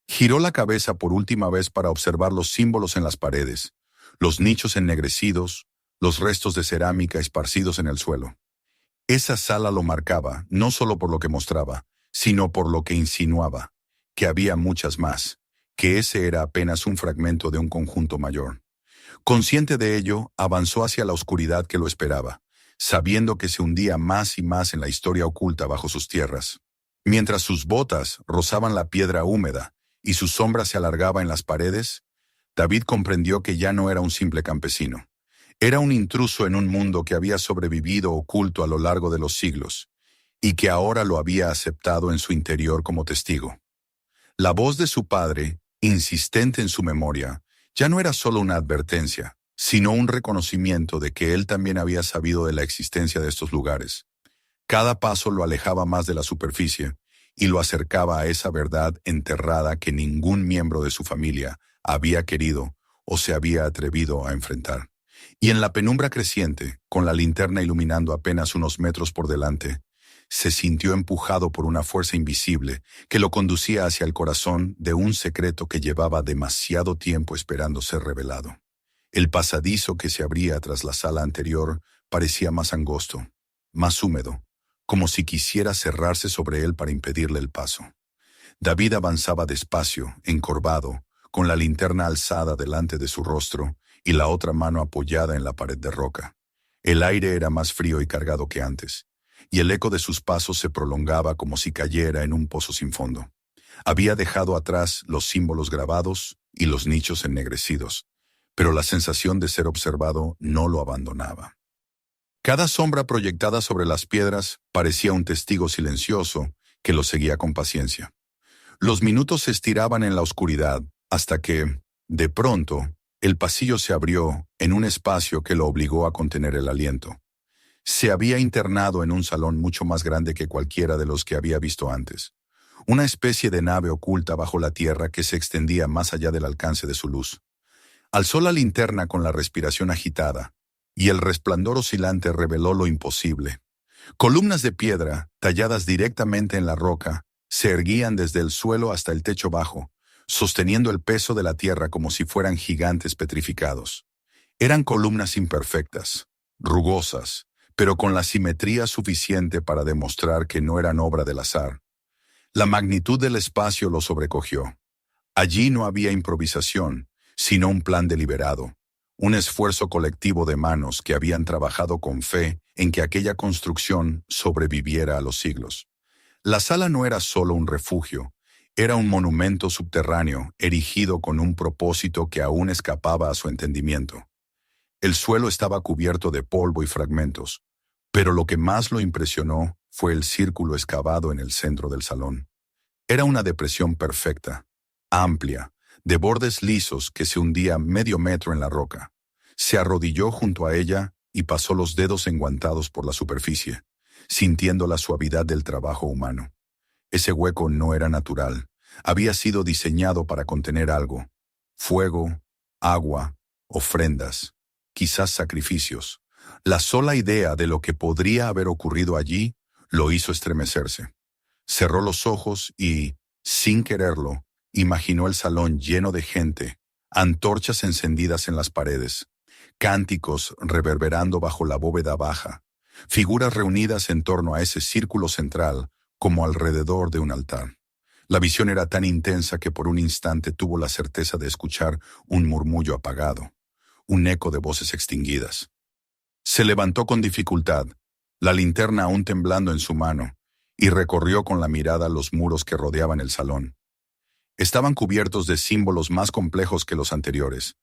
Speaker 1: Giró la cabeza por última vez para observar los símbolos en las paredes, los nichos ennegrecidos, los restos de cerámica esparcidos en el suelo. Esa sala lo marcaba, no solo por lo que mostraba, sino por lo que insinuaba, que había muchas más, que ese era apenas un fragmento de un conjunto mayor. Consciente de ello, avanzó hacia la oscuridad que lo esperaba, sabiendo que se hundía más y más en la historia oculta bajo sus tierras. Mientras sus botas rozaban la piedra húmeda y su sombra se alargaba en las paredes, David comprendió que ya no era un simple campesino. Era un intruso en un mundo que había sobrevivido oculto a lo largo de los siglos, y que ahora lo había aceptado en su interior como testigo. La voz de su padre, insistente en su memoria, ya no era solo una advertencia, sino un reconocimiento de que él también había sabido de la existencia de estos lugares. Cada paso lo alejaba más de la superficie y lo acercaba a esa verdad enterrada que ningún miembro de su familia había querido o se había atrevido a enfrentar. Y en la penumbra creciente, con la linterna iluminando apenas unos metros por delante, se sintió empujado por una fuerza invisible que lo conducía hacia el corazón de un secreto que llevaba demasiado tiempo esperando ser revelado. El pasadizo que se abría tras la sala anterior parecía más angosto, más húmedo, como si quisiera cerrarse sobre él para impedirle el paso. David avanzaba despacio, encorvado, con la linterna alzada delante de su rostro y la otra mano apoyada en la pared de roca. El aire era más frío y cargado que antes, y el eco de sus pasos se prolongaba como si cayera en un pozo sin fondo. Había dejado atrás los símbolos grabados y los nichos ennegrecidos, pero la sensación de ser observado no lo abandonaba. Cada sombra proyectada sobre las piedras parecía un testigo silencioso que lo seguía con paciencia. Los minutos se estiraban en la oscuridad hasta que, de pronto, el pasillo se abrió en un espacio que lo obligó a contener el aliento. Se había internado en un salón mucho más grande que cualquiera de los que había visto antes. Una especie de nave oculta bajo la tierra que se extendía más allá del alcance de su luz. Alzó la linterna con la respiración agitada, y el resplandor oscilante reveló lo imposible. Columnas de piedra, talladas directamente en la roca, se erguían desde el suelo hasta el techo bajo, sosteniendo el peso de la tierra como si fueran gigantes petrificados. Eran columnas imperfectas, rugosas, pero con la simetría suficiente para demostrar que no eran obra del azar. La magnitud del espacio lo sobrecogió. Allí no había improvisación, sino un plan deliberado, un esfuerzo colectivo de manos que habían trabajado con fe en que aquella construcción sobreviviera a los siglos. La sala no era solo un refugio, era un monumento subterráneo erigido con un propósito que aún escapaba a su entendimiento. El suelo estaba cubierto de polvo y fragmentos, pero lo que más lo impresionó fue el círculo excavado en el centro del salón. Era una depresión perfecta, amplia, de bordes lisos que se hundía medio metro en la roca. Se arrodilló junto a ella y pasó los dedos enguantados por la superficie, sintiendo la suavidad del trabajo humano. Ese hueco no era natural, había sido diseñado para contener algo: fuego, agua, ofrendas, quizás sacrificios. La sola idea de lo que podría haber ocurrido allí lo hizo estremecerse. Cerró los ojos y, sin quererlo, imaginó el salón lleno de gente, antorchas encendidas en las paredes, cánticos reverberando bajo la bóveda baja, figuras reunidas en torno a ese círculo central como alrededor de un altar. La visión era tan intensa que por un instante tuvo la certeza de escuchar un murmullo apagado, un eco de voces extinguidas. Se levantó con dificultad, la linterna aún temblando en su mano, y recorrió con la mirada los muros que rodeaban el salón. Estaban cubiertos de símbolos más complejos que los anteriores,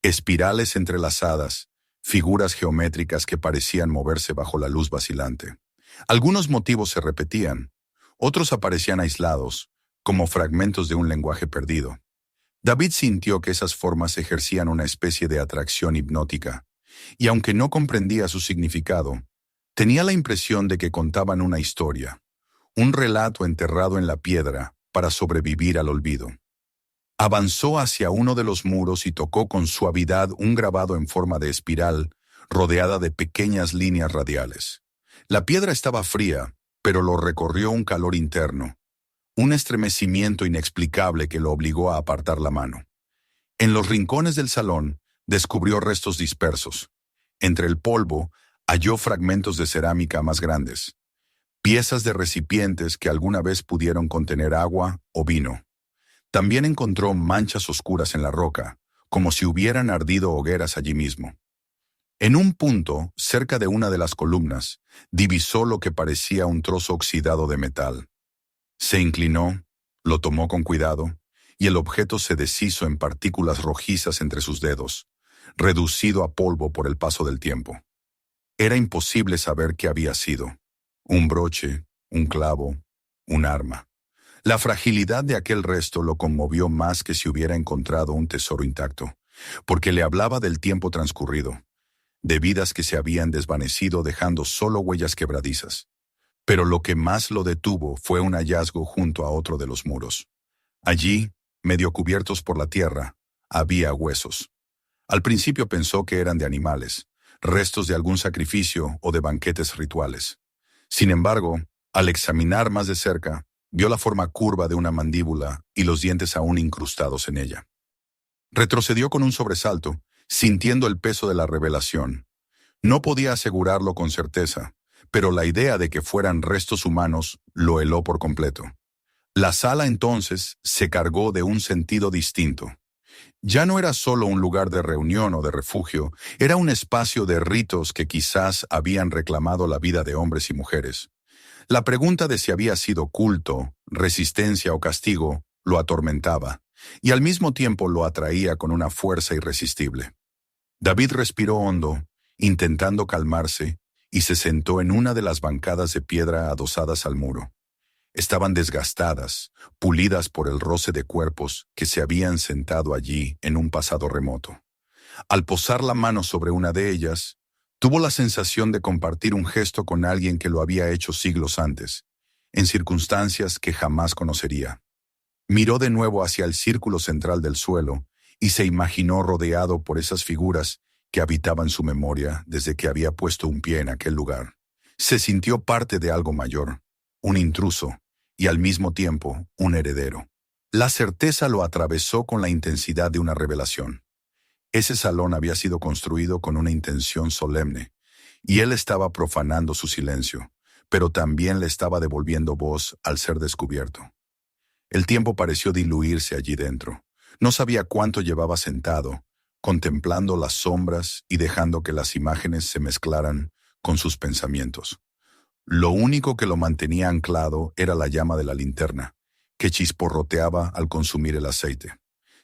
Speaker 1: espirales entrelazadas, figuras geométricas que parecían moverse bajo la luz vacilante. Algunos motivos se repetían, otros aparecían aislados, como fragmentos de un lenguaje perdido. David sintió que esas formas ejercían una especie de atracción hipnótica, y aunque no comprendía su significado, tenía la impresión de que contaban una historia, un relato enterrado en la piedra para sobrevivir al olvido. Avanzó hacia uno de los muros y tocó con suavidad un grabado en forma de espiral, rodeada de pequeñas líneas radiales. La piedra estaba fría, pero lo recorrió un calor interno, un estremecimiento inexplicable que lo obligó a apartar la mano. En los rincones del salón, descubrió restos dispersos. Entre el polvo, halló fragmentos de cerámica más grandes, piezas de recipientes que alguna vez pudieron contener agua o vino. También encontró manchas oscuras en la roca, como si hubieran ardido hogueras allí mismo. En un punto, cerca de una de las columnas, divisó lo que parecía un trozo oxidado de metal. Se inclinó, lo tomó con cuidado, y el objeto se deshizo en partículas rojizas entre sus dedos, reducido a polvo por el paso del tiempo. Era imposible saber qué había sido: un broche, un clavo, un arma. La fragilidad de aquel resto lo conmovió más que si hubiera encontrado un tesoro intacto, porque le hablaba del tiempo transcurrido, de vidas que se habían desvanecido dejando solo huellas quebradizas. Pero lo que más lo detuvo fue un hallazgo junto a otro de los muros. Allí, medio cubiertos por la tierra, había huesos. Al principio pensó que eran de animales, restos de algún sacrificio o de banquetes rituales. Sin embargo, al examinar más de cerca, vio la forma curva de una mandíbula y los dientes aún incrustados en ella. Retrocedió con un sobresalto, sintiendo el peso de la revelación. No podía asegurarlo con certeza, pero la idea de que fueran restos humanos lo heló por completo. La sala entonces se cargó de un sentido distinto. Ya no era solo un lugar de reunión o de refugio, era un espacio de ritos que quizás habían reclamado la vida de hombres y mujeres. La pregunta de si había sido culto, resistencia o castigo lo atormentaba, y al mismo tiempo lo atraía con una fuerza irresistible. David respiró hondo, intentando calmarse, y se sentó en una de las bancadas de piedra adosadas al muro. Estaban desgastadas, pulidas por el roce de cuerpos que se habían sentado allí en un pasado remoto. Al posar la mano sobre una de ellas, tuvo la sensación de compartir un gesto con alguien que lo había hecho siglos antes, en circunstancias que jamás conocería. Miró de nuevo hacia el círculo central del suelo y se imaginó rodeado por esas figuras que habitaban su memoria desde que había puesto un pie en aquel lugar. Se sintió parte de algo mayor, un intruso, y al mismo tiempo un heredero. La certeza lo atravesó con la intensidad de una revelación. Ese salón había sido construido con una intención solemne, y él estaba profanando su silencio, pero también le estaba devolviendo voz al ser descubierto. El tiempo pareció diluirse allí dentro. No sabía cuánto llevaba sentado, contemplando las sombras y dejando que las imágenes se mezclaran con sus pensamientos. Lo único que lo mantenía anclado era la llama de la linterna, que chisporroteaba al consumir el aceite.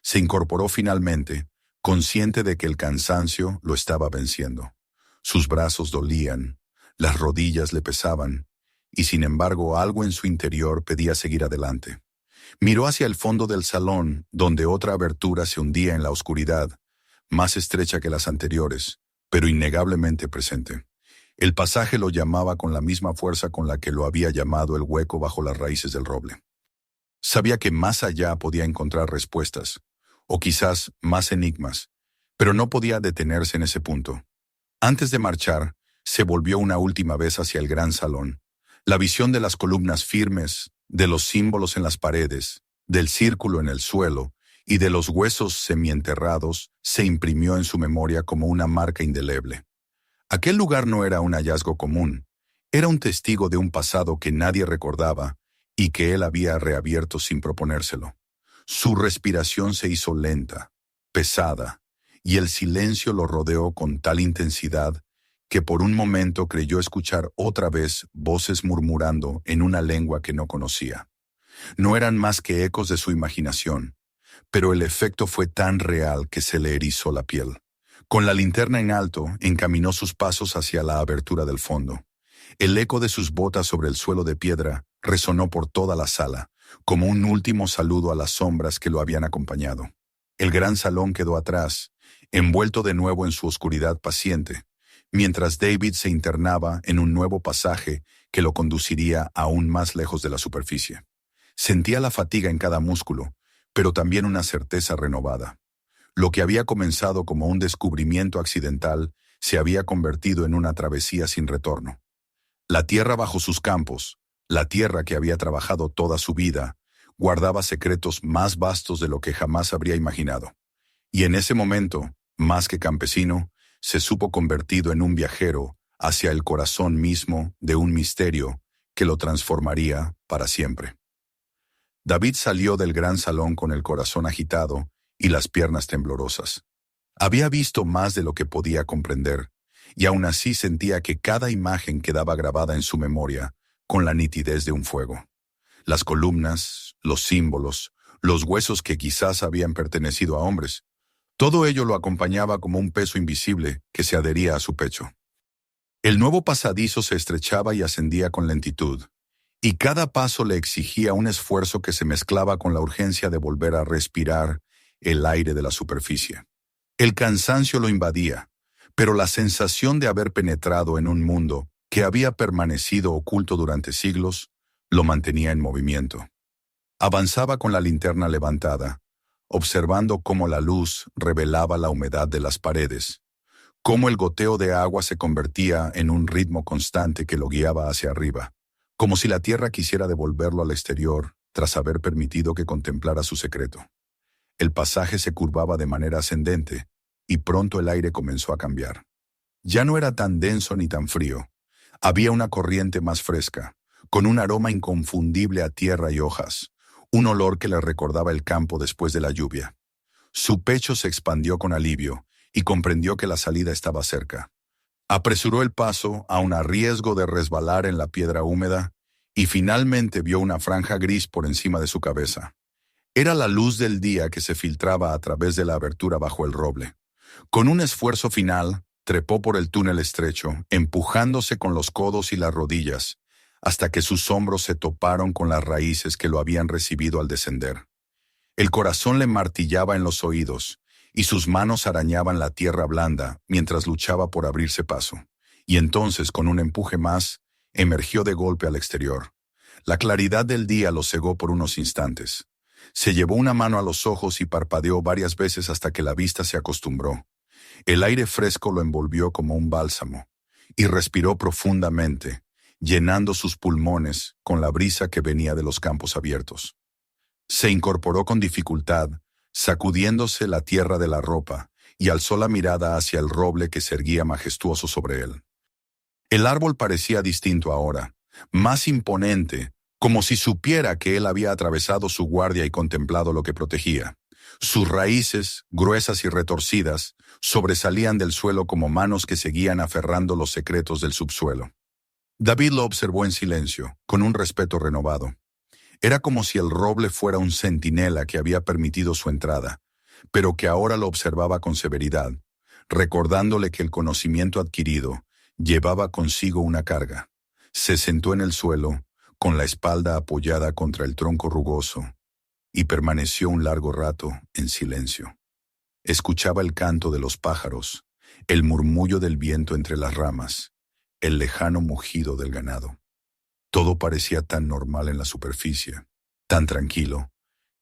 Speaker 1: Se incorporó finalmente, consciente de que el cansancio lo estaba venciendo. Sus brazos dolían, las rodillas le pesaban, y sin embargo algo en su interior pedía seguir adelante. Miró hacia el fondo del salón, donde otra abertura se hundía en la oscuridad, más estrecha que las anteriores, pero innegablemente presente. El pasaje lo llamaba con la misma fuerza con la que lo había llamado el hueco bajo las raíces del roble. Sabía que más allá podía encontrar respuestas, o quizás más enigmas, pero no podía detenerse en ese punto. Antes de marchar, se volvió una última vez hacia el gran salón. La visión de las columnas firmes, de los símbolos en las paredes, del círculo en el suelo y de los huesos semienterrados se imprimió en su memoria como una marca indeleble. Aquel lugar no era un hallazgo común, era un testigo de un pasado que nadie recordaba y que él había reabierto sin proponérselo. Su respiración se hizo lenta, pesada, y el silencio lo rodeó con tal intensidad que por un momento creyó escuchar otra vez voces murmurando en una lengua que no conocía. No eran más que ecos de su imaginación, pero el efecto fue tan real que se le erizó la piel. Con la linterna en alto, encaminó sus pasos hacia la abertura del fondo. El eco de sus botas sobre el suelo de piedra resonó por toda la sala, como un último saludo a las sombras que lo habían acompañado. El gran salón quedó atrás, envuelto de nuevo en su oscuridad paciente, mientras David se internaba en un nuevo pasaje que lo conduciría aún más lejos de la superficie. Sentía la fatiga en cada músculo, pero también una certeza renovada. Lo que había comenzado como un descubrimiento accidental se había convertido en una travesía sin retorno. La tierra bajo sus campos, la tierra que había trabajado toda su vida, guardaba secretos más vastos de lo que jamás habría imaginado. Y en ese momento, más que campesino, se supo convertido en un viajero hacia el corazón mismo de un misterio que lo transformaría para siempre. David salió del gran salón con el corazón agitado y las piernas temblorosas. Había visto más de lo que podía comprender, y aún así sentía que cada imagen quedaba grabada en su memoria con la nitidez de un fuego. Las columnas, los símbolos, los huesos que quizás habían pertenecido a hombres, todo ello lo acompañaba como un peso invisible que se adhería a su pecho. El nuevo pasadizo se estrechaba y ascendía con lentitud, y cada paso le exigía un esfuerzo que se mezclaba con la urgencia de volver a respirar el aire de la superficie. El cansancio lo invadía, pero la sensación de haber penetrado en un mundo que había permanecido oculto durante siglos lo mantenía en movimiento. Avanzaba con la linterna levantada, observando cómo la luz revelaba la humedad de las paredes, cómo el goteo de agua se convertía en un ritmo constante que lo guiaba hacia arriba, como si la tierra quisiera devolverlo al exterior tras haber permitido que contemplara su secreto. El pasaje se curvaba de manera ascendente, y pronto el aire comenzó a cambiar. Ya no era tan denso ni tan frío. Había una corriente más fresca, con un aroma inconfundible a tierra y hojas, un olor que le recordaba el campo después de la lluvia. Su pecho se expandió con alivio, y comprendió que la salida estaba cerca. Apresuró el paso, aun a riesgo de resbalar en la piedra húmeda, y finalmente vio una franja gris por encima de su cabeza. Era la luz del día que se filtraba a través de la abertura bajo el roble. Con un esfuerzo final, trepó por el túnel estrecho, empujándose con los codos y las rodillas, hasta que sus hombros se toparon con las raíces que lo habían recibido al descender. El corazón le martillaba en los oídos, y sus manos arañaban la tierra blanda mientras luchaba por abrirse paso. Y entonces, con un empuje más, emergió de golpe al exterior. La claridad del día lo cegó por unos instantes. Se llevó una mano a los ojos y parpadeó varias veces hasta que la vista se acostumbró. El aire fresco lo envolvió como un bálsamo, y respiró profundamente, llenando sus pulmones con la brisa que venía de los campos abiertos. Se incorporó con dificultad, sacudiéndose la tierra de la ropa, y alzó la mirada hacia el roble que se erguía majestuoso sobre él. El árbol parecía distinto ahora, más imponente, como si supiera que él había atravesado su guardia y contemplado lo que protegía. Sus raíces, gruesas y retorcidas, sobresalían del suelo como manos que seguían aferrando los secretos del subsuelo. David lo observó en silencio, con un respeto renovado. Era como si el roble fuera un centinela que había permitido su entrada, pero que ahora lo observaba con severidad, recordándole que el conocimiento adquirido llevaba consigo una carga. Se sentó en el suelo, con la espalda apoyada contra el tronco rugoso, y permaneció un largo rato en silencio. Escuchaba el canto de los pájaros, el murmullo del viento entre las ramas, el lejano mugido del ganado. Todo parecía tan normal en la superficie, tan tranquilo,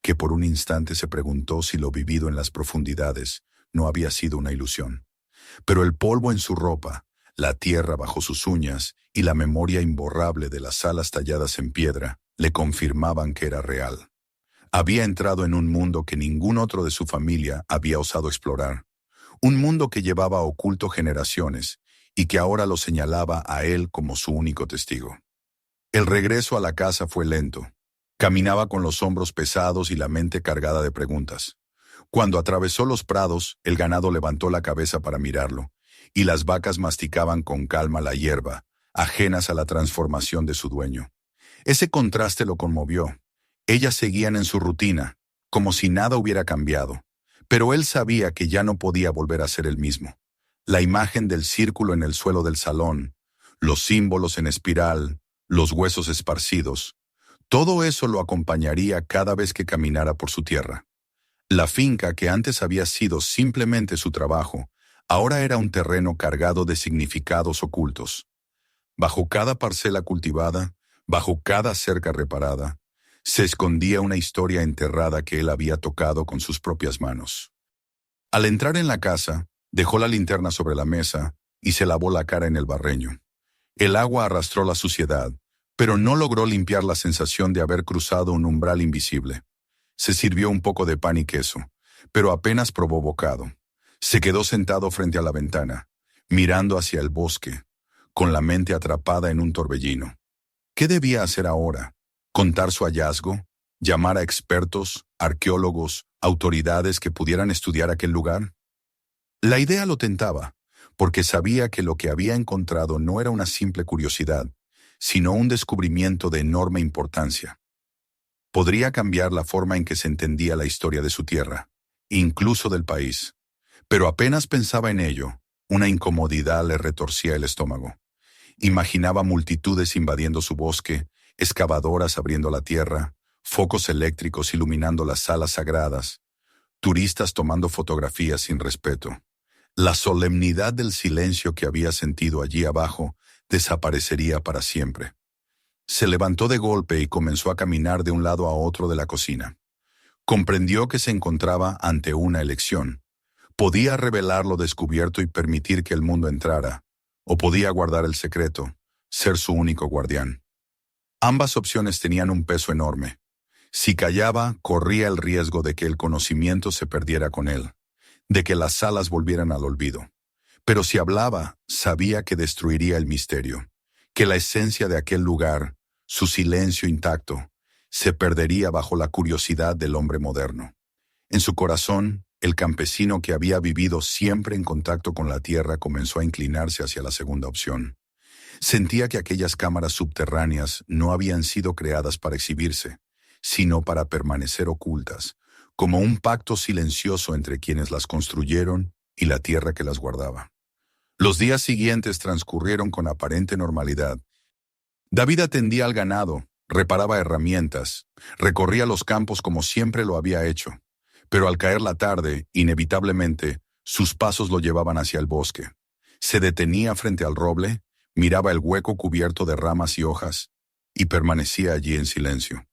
Speaker 1: que por un instante se preguntó si lo vivido en las profundidades no había sido una ilusión. Pero el polvo en su ropa, la tierra bajo sus uñas y la memoria imborrable de las alas talladas en piedra le confirmaban que era real. Había entrado en un mundo que ningún otro de su familia había osado explorar, un mundo que llevaba oculto generaciones y que ahora lo señalaba a él como su único testigo. El regreso a la casa fue lento. Caminaba con los hombros pesados y la mente cargada de preguntas. Cuando atravesó los prados, el ganado levantó la cabeza para mirarlo, y las vacas masticaban con calma la hierba, ajenas a la transformación de su dueño. Ese contraste lo conmovió. Ellas seguían en su rutina, como si nada hubiera cambiado, Pero él sabía que ya no podía volver a ser el mismo. La imagen del círculo en el suelo del salón, los símbolos en espiral, los huesos esparcidos, todo eso lo acompañaría cada vez que caminara por su tierra. La finca, que antes había sido simplemente su trabajo, ahora era un terreno cargado de significados ocultos. Bajo cada parcela cultivada, bajo cada cerca reparada, se escondía una historia enterrada que él había tocado con sus propias manos. Al entrar en la casa, dejó la linterna sobre la mesa y se lavó la cara en el barreño. El agua arrastró la suciedad, pero no logró limpiar la sensación de haber cruzado un umbral invisible. Se sirvió un poco de pan y queso, pero apenas probó bocado. Se quedó sentado frente a la ventana, mirando hacia el bosque, con la mente atrapada en un torbellino. ¿Qué debía hacer ahora? ¿Contar su hallazgo? ¿Llamar a expertos, arqueólogos, autoridades que pudieran estudiar aquel lugar? La idea lo tentaba, porque sabía que lo que había encontrado no era una simple curiosidad, sino un descubrimiento de enorme importancia. Podría cambiar la forma en que se entendía la historia de su tierra, incluso del país. Pero apenas pensaba en ello, una incomodidad le retorcía el estómago. Imaginaba multitudes invadiendo su bosque, excavadoras abriendo la tierra, focos eléctricos iluminando las salas sagradas, turistas tomando fotografías sin respeto. La solemnidad del silencio que había sentido allí abajo desaparecería para siempre. Se levantó de golpe y comenzó a caminar de un lado a otro de la cocina. Comprendió que se encontraba ante una elección. Podía revelar lo descubierto y permitir que el mundo entrara, o podía guardar el secreto, ser su único guardián. Ambas opciones tenían un peso enorme. Si callaba, corría el riesgo de que el conocimiento se perdiera con él, de que las salas volvieran al olvido. Pero si hablaba, sabía que destruiría el misterio, que la esencia de aquel lugar, su silencio intacto, se perdería bajo la curiosidad del hombre moderno. En su corazón, el campesino que había vivido siempre en contacto con la tierra comenzó a inclinarse hacia la segunda opción. Sentía que aquellas cámaras subterráneas no habían sido creadas para exhibirse, sino para permanecer ocultas, como un pacto silencioso entre quienes las construyeron y la tierra que las guardaba. Los días siguientes transcurrieron con aparente normalidad. David atendía al ganado, reparaba herramientas, recorría los campos como siempre lo había hecho, pero al caer la tarde, inevitablemente, sus pasos lo llevaban hacia el bosque. Se detenía frente al roble, miraba el hueco cubierto de ramas y hojas, y permanecía allí en silencio.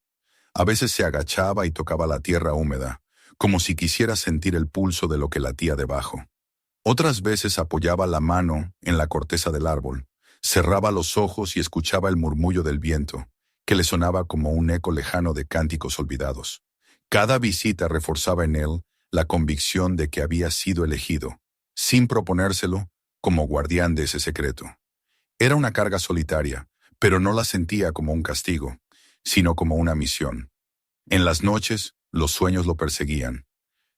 Speaker 1: A veces se agachaba y tocaba la tierra húmeda, como si quisiera sentir el pulso de lo que latía debajo. Otras veces apoyaba la mano en la corteza del árbol, cerraba los ojos y escuchaba el murmullo del viento, que le sonaba como un eco lejano de cánticos olvidados. Cada visita reforzaba en él la convicción de que había sido elegido, sin proponérselo, como guardián de ese secreto. Era una carga solitaria, pero no la sentía como un castigo, sino como una misión. En las noches, los sueños lo perseguían.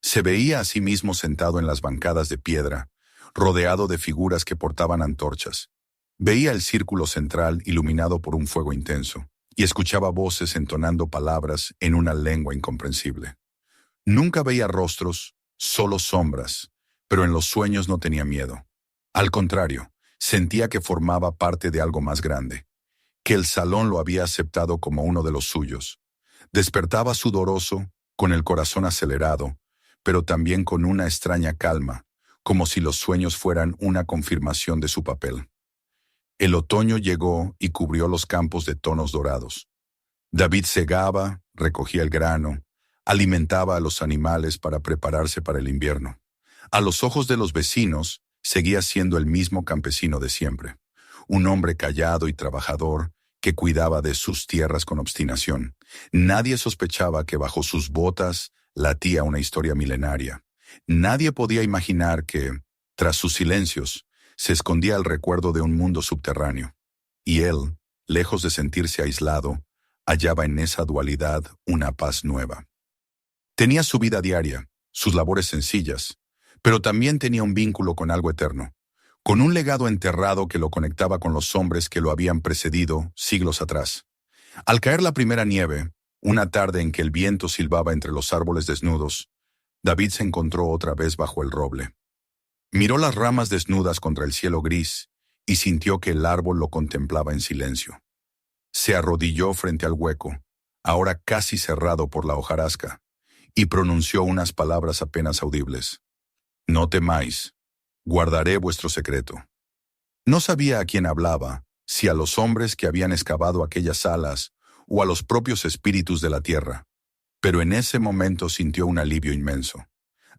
Speaker 1: Se veía a sí mismo sentado en las bancadas de piedra, rodeado de figuras que portaban antorchas. Veía el círculo central iluminado por un fuego intenso, y escuchaba voces entonando palabras en una lengua incomprensible. Nunca veía rostros, solo sombras, pero en los sueños no tenía miedo. Al contrario, sentía que formaba parte de algo más grande, que el salón lo había aceptado como uno de los suyos. Despertaba sudoroso, con el corazón acelerado, pero también con una extraña calma, como si los sueños fueran una confirmación de su papel. El otoño llegó y cubrió los campos de tonos dorados. David segaba, recogía el grano, alimentaba a los animales para prepararse para el invierno. A los ojos de los vecinos, seguía siendo el mismo campesino de siempre, un hombre callado y trabajador que cuidaba de sus tierras con obstinación. Nadie sospechaba que bajo sus botas latía una historia milenaria. Nadie podía imaginar que, tras sus silencios, se escondía el recuerdo de un mundo subterráneo. Y él, lejos de sentirse aislado, hallaba en esa dualidad una paz nueva. Tenía su vida diaria, sus labores sencillas, pero también tenía un vínculo con algo eterno, con un legado enterrado que lo conectaba con los hombres que lo habían precedido siglos atrás. Al caer la primera nieve, una tarde en que el viento silbaba entre los árboles desnudos, David se encontró otra vez bajo el roble. Miró las ramas desnudas contra el cielo gris y sintió que el árbol lo contemplaba en silencio. Se arrodilló frente al hueco, ahora casi cerrado por la hojarasca, y pronunció unas palabras apenas audibles. No temáis, guardaré vuestro secreto. No sabía a quién hablaba, si a los hombres que habían excavado aquellas salas o a los propios espíritus de la tierra, pero en ese momento sintió un alivio inmenso.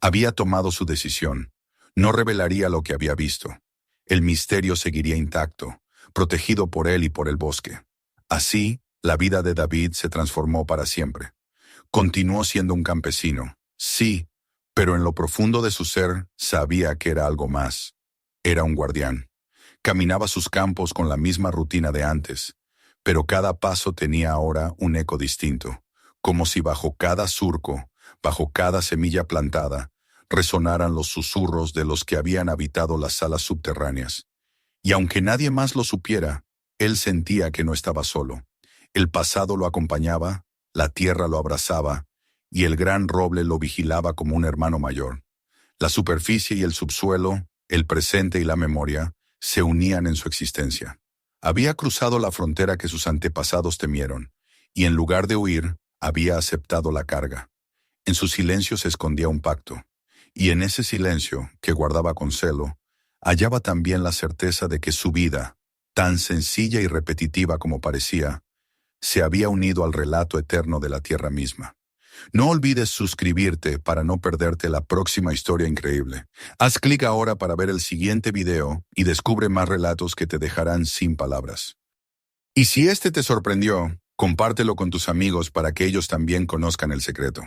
Speaker 1: Había tomado su decisión. No revelaría lo que había visto. El misterio seguiría intacto, protegido por él y por el bosque. Así, la vida de David se transformó para siempre. Continuó siendo un campesino, sí, pero en lo profundo de su ser sabía que era algo más. Era un guardián. Caminaba sus campos con la misma rutina de antes, pero cada paso tenía ahora un eco distinto, como si bajo cada surco, bajo cada semilla plantada, resonaran los susurros de los que habían habitado las salas subterráneas. Y aunque nadie más lo supiera, él sentía que no estaba solo. El pasado lo acompañaba, la tierra lo abrazaba, y el gran roble lo vigilaba como un hermano mayor. La superficie y el subsuelo, el presente y la memoria, se unían en su existencia. Había cruzado la frontera que sus antepasados temieron, y en lugar de huir, había aceptado la carga. En su silencio se escondía un pacto, y en ese silencio, que guardaba con celo, hallaba también la certeza de que su vida, tan sencilla y repetitiva como parecía, se había unido al relato eterno de la tierra misma. No olvides suscribirte para no perderte la próxima historia increíble. Haz clic ahora para ver el siguiente video y descubre más relatos que te dejarán sin palabras. Y si este te sorprendió, compártelo con tus amigos para que ellos también conozcan el secreto.